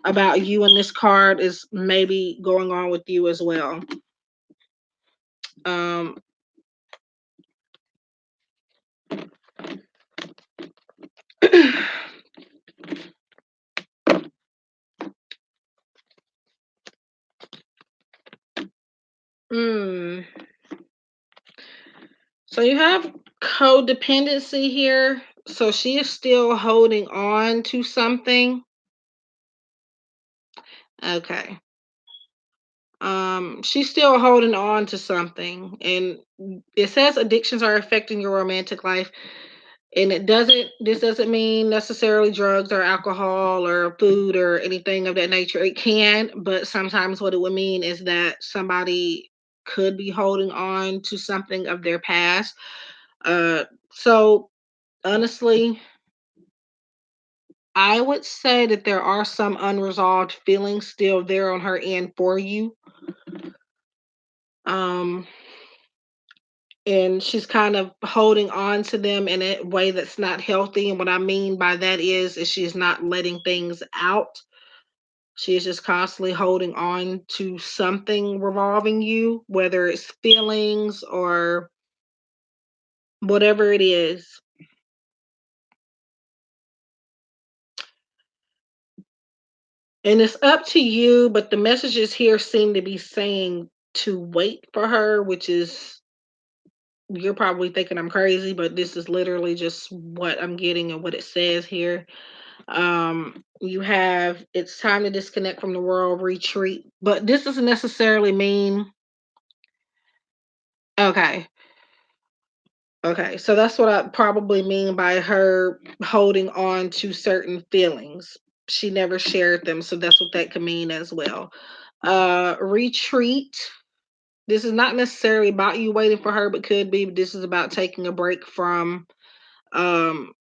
about you in this card is maybe going on with you as well. Um, So you have codependency here. So she is still holding on to something. Okay. She's still holding on to something, and it says addictions are affecting your romantic life. And this doesn't mean necessarily drugs or alcohol or food or anything of that nature. It can, but sometimes what it would mean is that somebody could be holding on to something of their past. So honestly, I would say that there are some unresolved feelings still there on her end for you. Um, and she's kind of holding on to them in a way that's not healthy. And what I mean by that is she's not letting things out. She is just constantly holding on to something revolving you, whether it's feelings or whatever it is. And it's up to you, but the messages here seem to be saying to wait for her, which is, you're probably thinking I'm crazy, but this is literally just what I'm getting and what it says here. You have, it's time to disconnect from the world, retreat, but this doesn't necessarily mean, okay. Okay, so that's what I probably mean by her holding on to certain feelings. She never shared them, so that's what that could mean as well. Retreat. This is not necessarily about you waiting for her, but could be. But this is about taking a break from um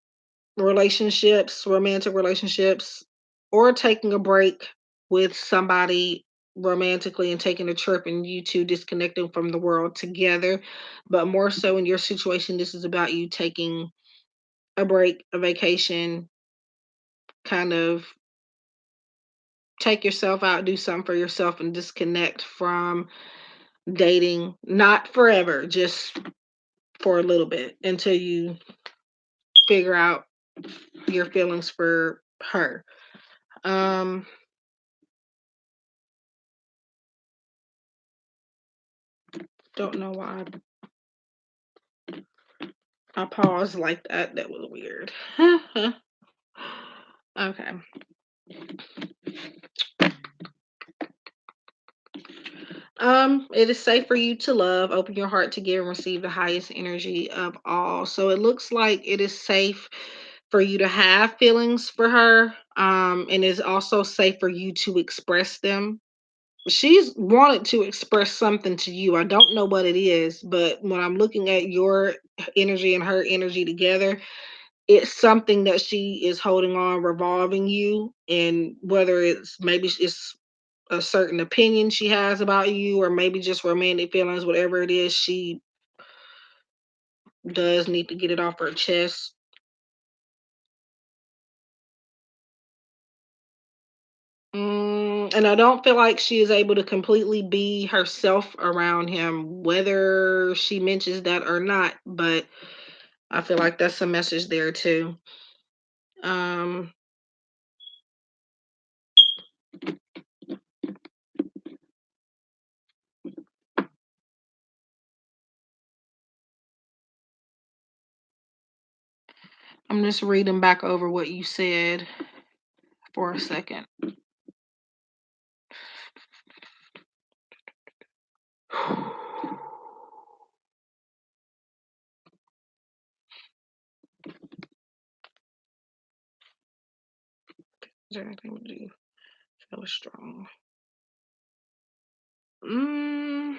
relationships, romantic relationships, or taking a break with somebody romantically and taking a trip and you two disconnecting from the world together. But more so in your situation, this is about you taking a break, a vacation, kind of take yourself out, do something for yourself, and disconnect from dating. Not forever, just for a little bit until you figure out your feelings for her. Um, don't know why I paused like that. That was weird. Okay. It is safe for you to love. Open your heart to give and receive the highest energy of all. So it looks like it is safe for you to have feelings for her. And it's also safe for you to express them. She's wanted to express something to you. I don't know what it is, but when I'm looking at your energy and her energy together, it's something that she is holding on, revolving you, and whether it's maybe it's a certain opinion she has about you, or maybe just romantic feelings, whatever it is, she does need to get it off her chest. And I don't feel like she is able to completely be herself around him, whether she mentions that or not. But I feel like that's a message there too. Um, I'm just reading back over what you said for a second. Is there anything to do? Feel strong. Mm,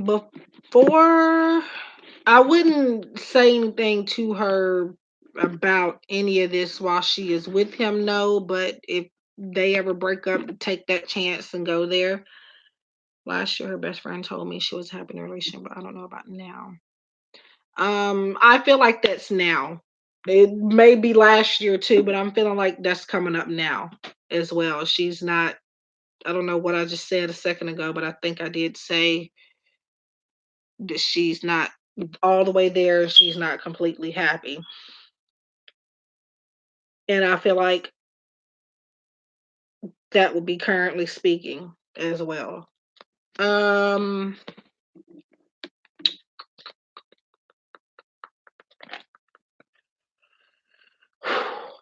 before, I wouldn't say anything to her about any of this while she is with him, no, but if they ever break up, take that chance and go there. Last year, her best friend told me she was having a relationship, but I don't know about now. I feel like that's now. It may be last year too, but I'm feeling like that's coming up now as well. She's not, I don't know what I just said a second ago, but I think I did say that she's not all the way there. She's not completely happy. And I feel like that would be currently speaking as well. Um,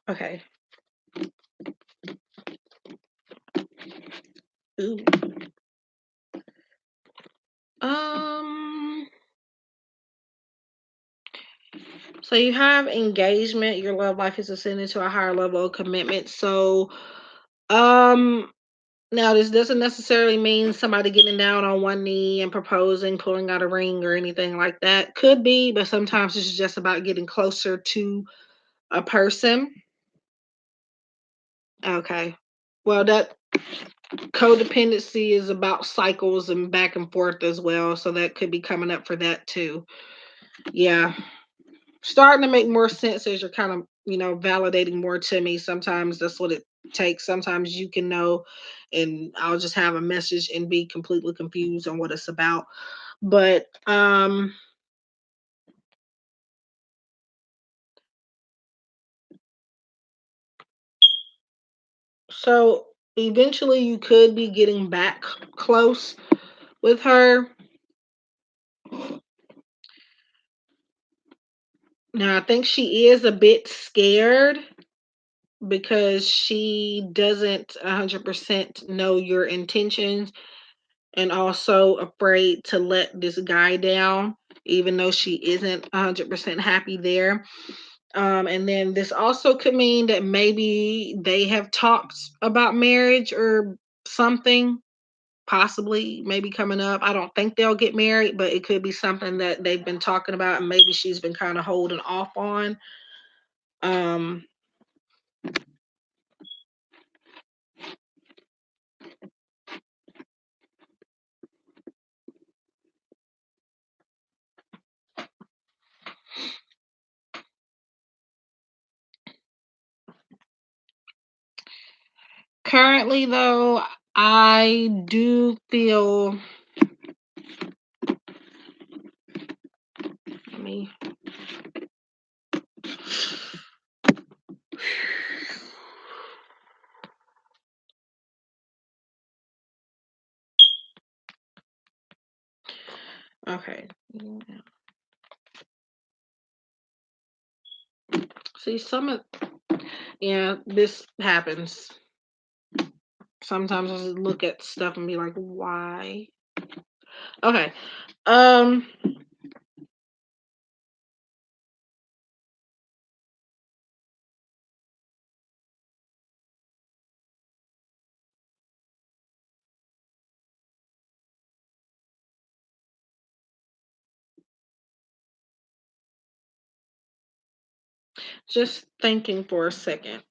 okay. Ooh. Um, so you have engagement, your love life is ascending to a higher level of commitment. So, um, now this doesn't necessarily mean somebody getting down on one knee and proposing, pulling out a ring or anything like that. Could be, but sometimes it's just about getting closer to a person. Okay. Well, that codependency is about cycles and back and forth as well, so that could be coming up for that too. Yeah. Starting to make more sense as you're kind of, validating more to me. Sometimes that's what it takes. Sometimes you can know and I'll just have a message and be completely confused on what it's about. But so eventually you could be getting back close with her. Now I think she is a bit scared because she doesn't 100% know your intentions, and also afraid to let this guy down, even though she isn't 100% happy there. And then this also could mean that maybe they have talked about marriage or something, possibly maybe coming up. I don't think they'll get married, but it could be something that they've been talking about and maybe she's been kind of holding off on. Um, Currently, though, I do feel. Let me. Okay. See, yeah, this happens. Sometimes I just look at stuff and be like, why? Okay. Um, just thinking for a second.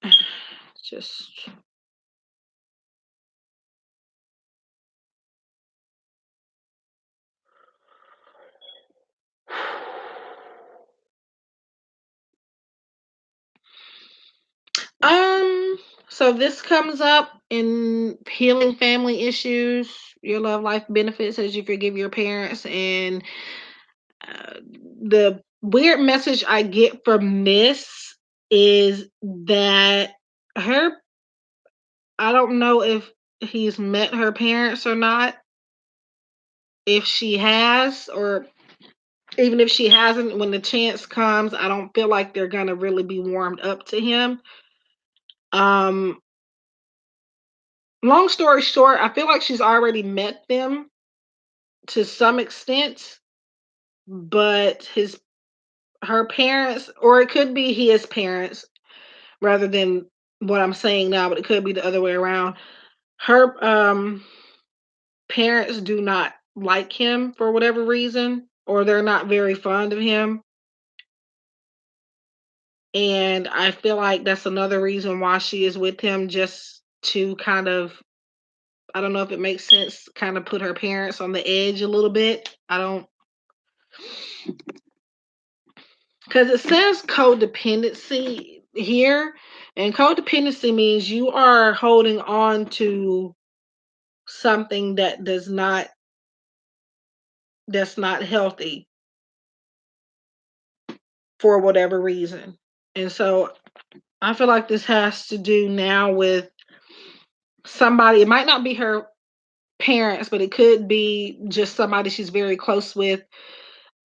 Just um so this comes up in healing family issues, your love life benefits as you forgive your parents, and uh, the weird message I get from this is that her I don't know if he's met her parents or not. If she has, or even if she hasn't, when the chance comes, I don't feel like they're gonna really be warmed up to him. Um, Long story short, I feel like she's already met them to some extent, but his her parents, or it could be his parents rather than what I'm saying now, but it could be the other way around. Her parents do not like him for whatever reason, or they're not very fond of him. And I feel like that's another reason why she is with him, just to kind of, I don't know if it makes sense, kind of put her parents on the edge a little bit. I don't, because it says codependency here, and codependency means you are holding on to something that's not healthy for whatever reason. And so I feel like this has to do now with somebody. It might not be her parents, but it could be just somebody she's very close with,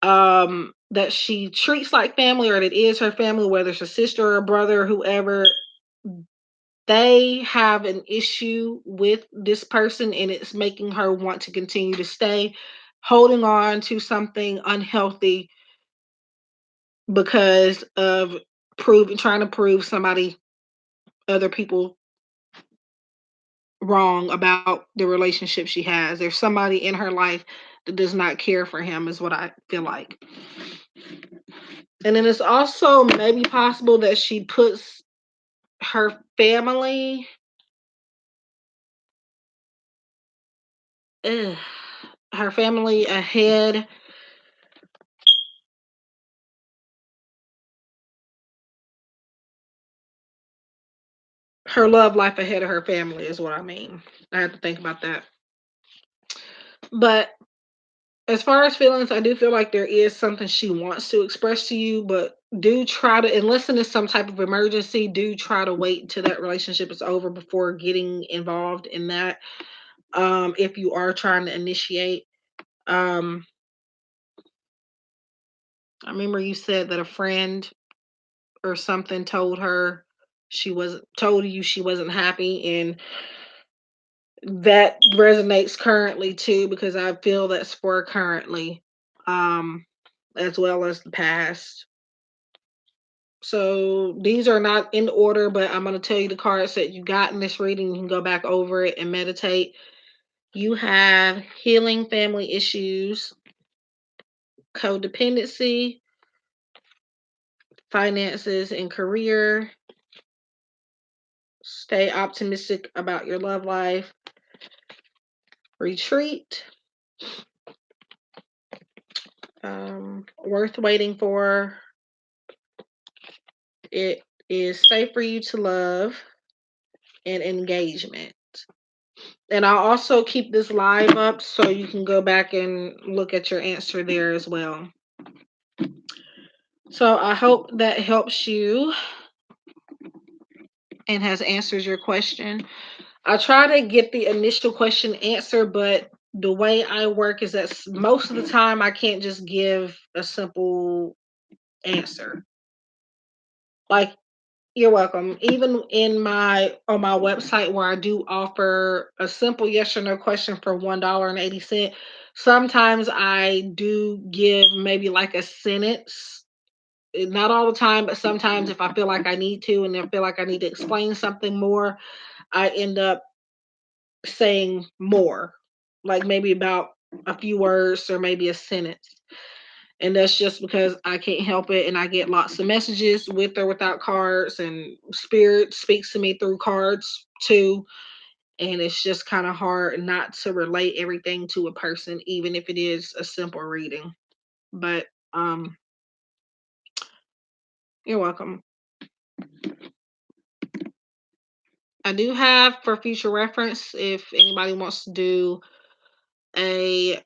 that she treats like family or that is her family, whether it's a sister or a brother or whoever. They have an issue with this person and it's making her want to continue to stay, holding on to something unhealthy because of trying to prove somebody, other people wrong about the relationship she has. There's somebody in her life that does not care for him, is what I feel like. And then it's also maybe possible that she puts her family, ugh, her family ahead, her love life ahead of her family, is what I mean. I have to think about that. But as far as feelings, I do feel like there is something she wants to express to you, but do try to, unless it's some type of emergency, do try to wait until that relationship is over before getting involved in that. If you are trying to initiate, um, I remember you said that a friend or something told you she wasn't happy, and that resonates currently too because I feel that's for currently, um, as well as the past. So these are not in order, but I'm going to tell you the cards that you got in this reading. You can go back over it and meditate. You have healing family issues, codependency, finances and career, stay optimistic about your love life, retreat, worth waiting for, it is safe for you to love, and engagement. And I'll also keep this live up so you can go back and look at your answer there as well. So I hope that helps you and has answered your question. I try to get the initial question answered, but the way I work is that most of the time I can't just give a simple answer. Like, you're welcome. Even in my on my website where I do offer a simple yes or no question for $1.80, sometimes I do give maybe like a sentence. Not all the time, but sometimes if I feel like I need to and I feel like I need to explain something more, I end up saying more, like maybe about a few words or maybe a sentence. And that's just because I can't help it. And I get lots of messages with or without cards, and spirit speaks to me through cards too. And it's just kind of hard not to relate everything to a person, even if it is a simple reading. But you're welcome. I do have, for future reference, if anybody wants to do a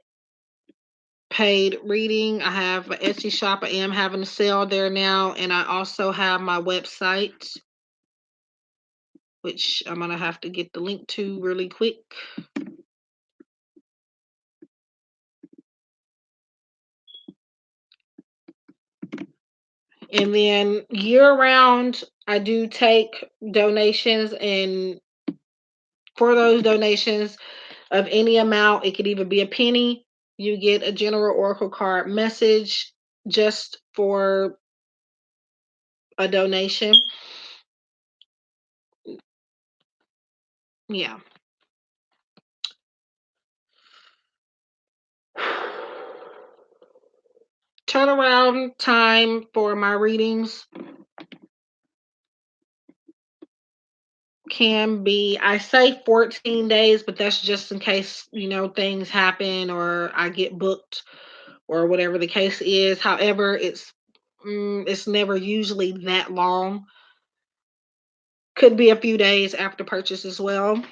paid reading, I have an Etsy shop. I am having a sale there now. And I also have my website, which I'm going to have to get the link to really quick. And then year round, I do take donations. And for those donations of any amount, it could even be a penny, you get a general oracle card message just for a donation. Yeah. Turnaround time for my readings can be, I say 14 days, but that's just in case, things happen or I get booked or whatever the case is. However, it's never usually that long. Could be a few days after purchase as well.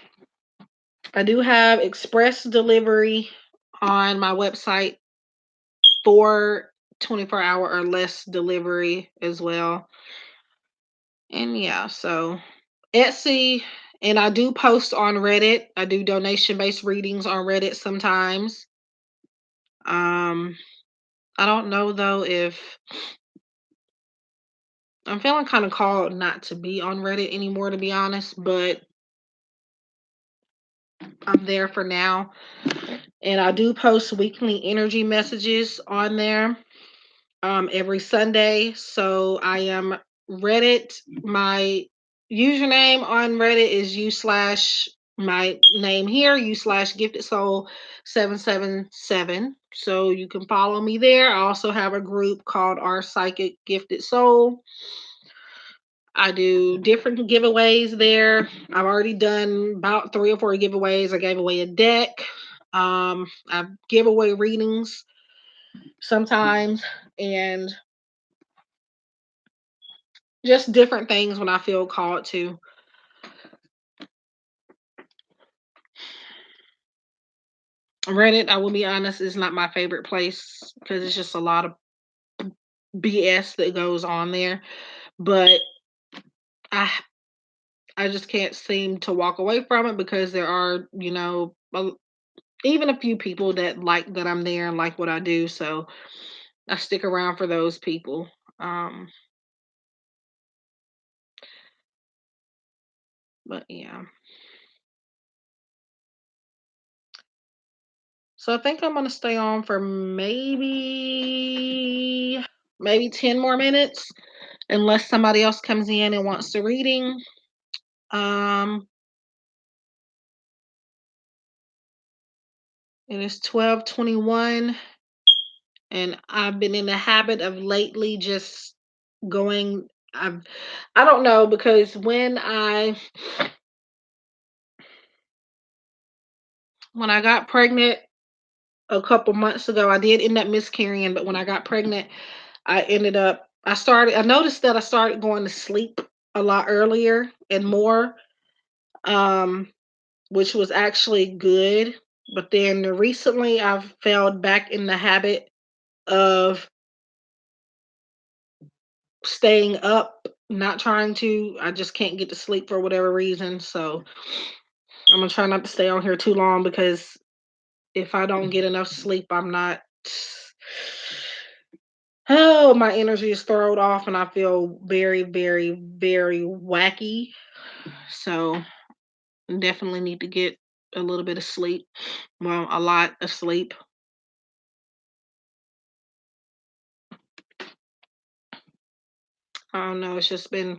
I do have express delivery on my website for 24-hour or less delivery as well. And yeah, so Etsy, and I do post on Reddit. I do donation-based readings on Reddit sometimes. Um, I don't know though if I'm feeling kind of called not to be on Reddit anymore, to be honest, but I'm there for now. And I do post weekly energy messages on there every Sunday. So I am Reddit. My username on Reddit is u slash my name here, u slash gifted soul 777. So you can follow me there. I also have a group called Our Psychic Gifted Soul. I do different giveaways there. I've already done about 3 or 4 giveaways. I gave away a deck. I give away readings sometimes, and just different things when I feel called to. Reddit, I will be honest, is not my favorite place because it's just a lot of BS that goes on there. But I I just can't seem to walk away from it because there are, even a few people that like that I'm there and like what I do. So I stick around for those people. Um, but yeah. So I think I'm gonna stay on for maybe 10 more minutes unless somebody else comes in and wants the reading. Um, it is 12:21, and I've been in the habit of lately just going. I don't know because when I got pregnant a couple months ago, I did end up miscarrying, but when I got pregnant, I noticed that I started going to sleep a lot earlier and more, um, which was actually good. But then recently I've fell back in the habit of staying up, not trying to. I just can't get to sleep for whatever reason. So I'm gonna try not to stay on here too long because if I don't get enough sleep, I'm not. Oh, my energy is thrown off and I feel very, very, very wacky. So definitely need to get a little bit of sleep. Well, a lot of sleep. I don't know. It's just been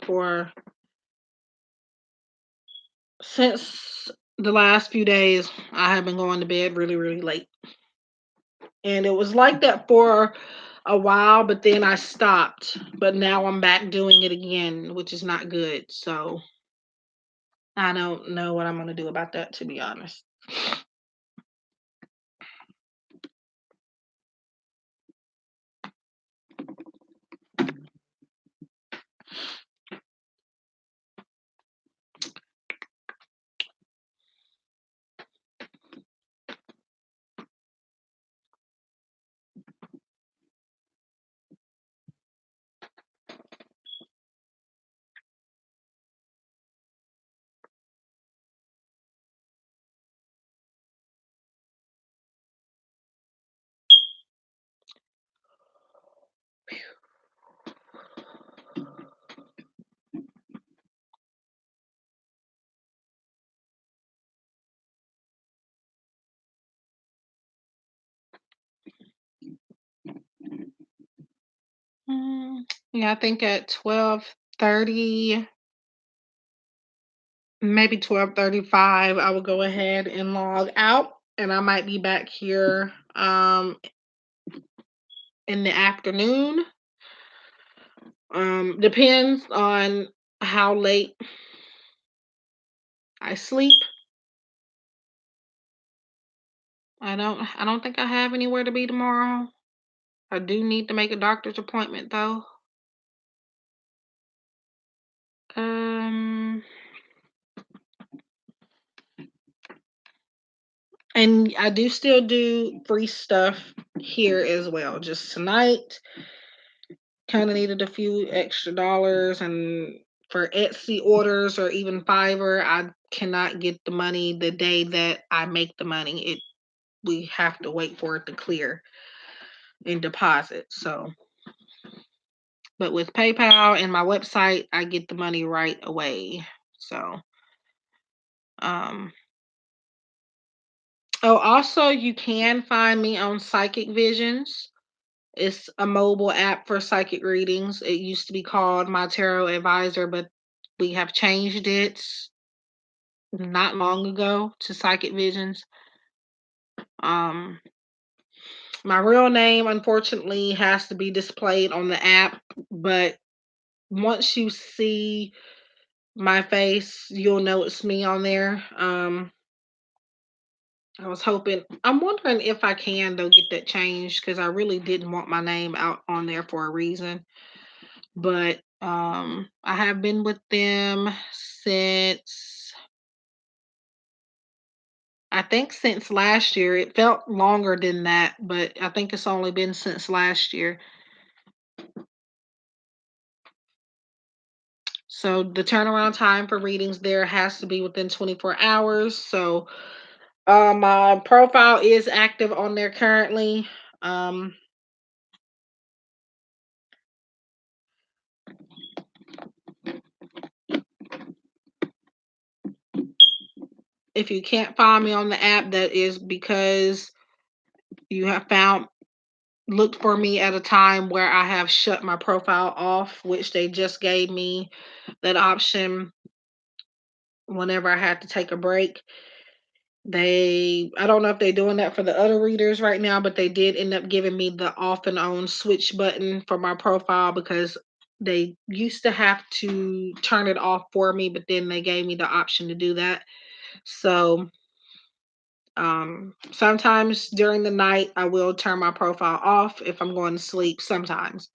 since the last few days, I have been going to bed really, really late. And it was like that for a while, but then I stopped. But now I'm back doing it again, which is not good. So I don't know what I'm going to do about that, to be honest. Yeah, I think at 12:30, maybe 12:35, I will go ahead and log out, and I might be back here in the afternoon. Depends on how late I sleep. I don't think I have anywhere to be tomorrow. I do need to make a doctor's appointment though. Um and I do still do free stuff here as well. Just tonight kind of needed a few extra dollars, and for Etsy orders or even Fiverr, I cannot get the money the day that I make the money. We have to wait for it to clear and deposit. So, but with PayPal and my website, I get the money right away. So, um, oh, also you can find me on Psychic Visions. It's a mobile app for psychic readings. It used to be called My Tarot Advisor, but we have changed it not long ago to Psychic Visions. Um, my real name, unfortunately, has to be displayed on the app, but once you see my face, you'll know it's me on there. I was hoping, I'm wondering if I can though get that changed because I really didn't want my name out on there for a reason. But I have been with them since, I think since last year. It felt longer than that, but I think it's only been since last year. So the turnaround time for readings there has to be within 24 hours. So my profile is active on there currently. Um, if you can't find me on the app, that is because you have found looked for me at a time where I have shut my profile off, which they just gave me that option whenever I had to take a break. I don't know if they're doing that for the other readers right now, but they did end up giving me the off and on switch button for my profile because they used to have to turn it off for me, but then they gave me the option to do that. So sometimes during the night I will turn my profile off if I'm going to sleep sometimes.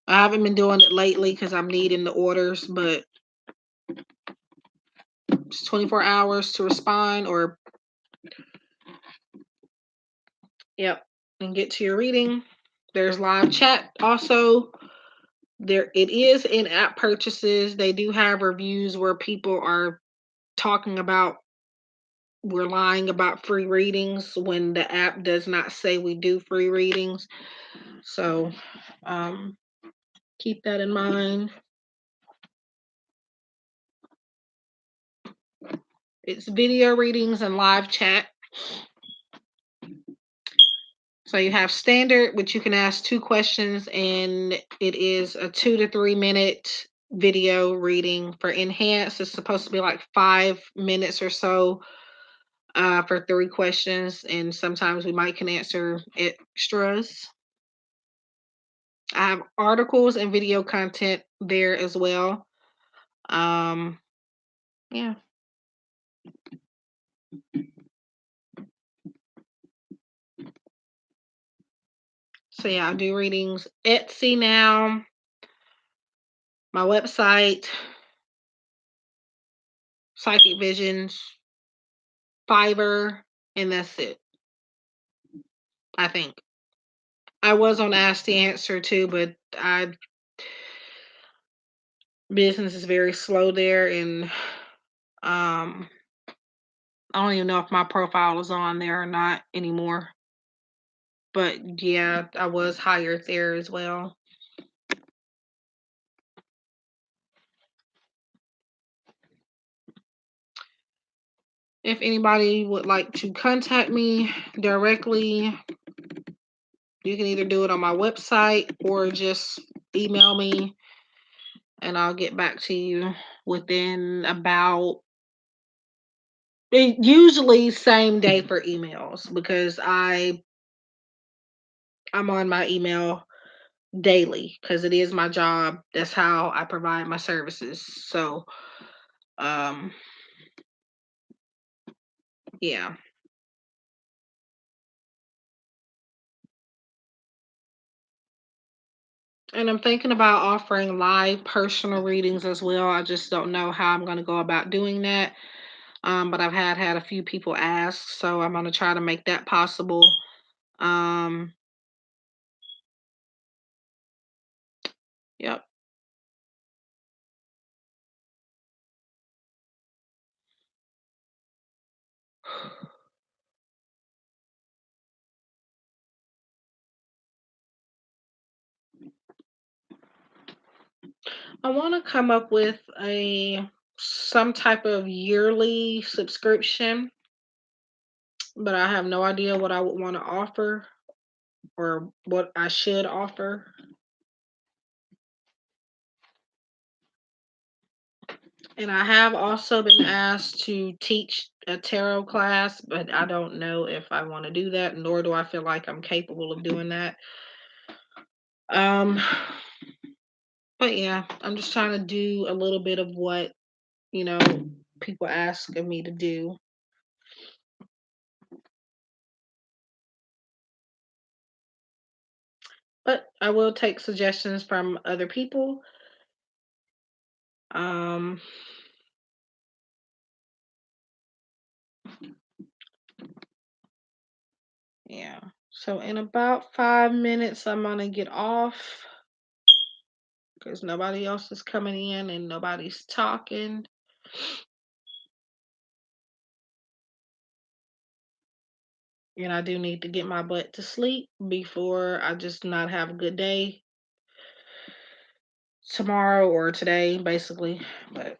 I haven't been doing it lately because I'm needing the orders, but it's 24 hours to respond or, yep, and get to your reading. There's live chat also. There it is in app purchases. They do have reviews where people are talking about we're lying about free readings when the app does not say we do free readings. So um, keep that in mind. It's video readings and live chat. So you have standard, which you can ask 2 questions, and it is a 2 to 3 minute video reading. For enhanced, it's supposed to be like 5 minutes or so for 3 questions, and sometimes we might can answer extras. I have articles and video content there as well. Um, yeah. So yeah, I do readings. Etsy now, my website, Psychic Visions, Fiverr, and that's it. I think. I was on Ask the Answer too, but I business is very slow there, and um, I don't even know if my profile is on there or not anymore. But yeah, I was hired there as well. If anybody would like to contact me directly, you can either do it on my website or just email me and I'll get back to you within about usually same day for emails because I'm on my email daily because it is my job. That's how I provide my services. So um yeah. And I'm thinking about offering live personal readings as well. I just don't know how I'm going to go about doing that. But I've had a few people ask, so I'm going to try to make that possible. Um, yep. I want to come up with a some type of yearly subscription, but I have no idea what I would want to offer or what I should offer. And I have also been asked to teach a tarot class, but I don't know if I want to do that, nor do I feel like I'm capable of doing that. Um, but yeah, I'm just trying to do a little bit of what, you know, people ask of me to do. But I will take suggestions from other people. Um, yeah. So in about 5 minutes, I'm gonna get off because nobody else is coming in and nobody's talking. And I do need to get my butt to sleep before I just not have a good day tomorrow or today, basically. But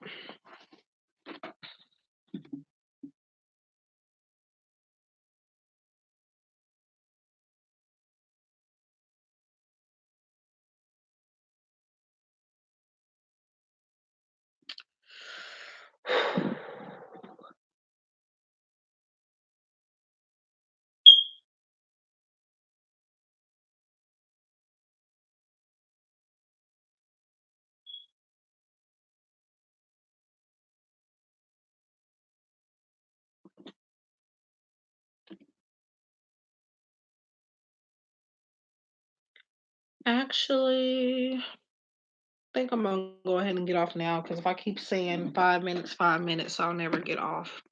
actually, I think I'm gonna go ahead and get off now because if I keep saying 5 minutes, I'll never get off.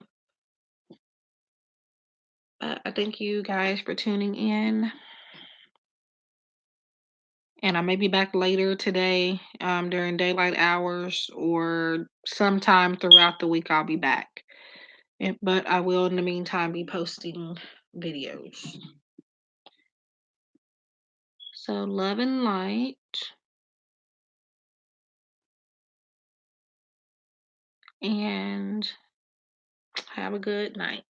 But I thank you guys for tuning in. And I may be back later today during daylight hours or sometime throughout the week. I'll be back. But I will, in the meantime, be posting videos. So, love and light, and have a good night.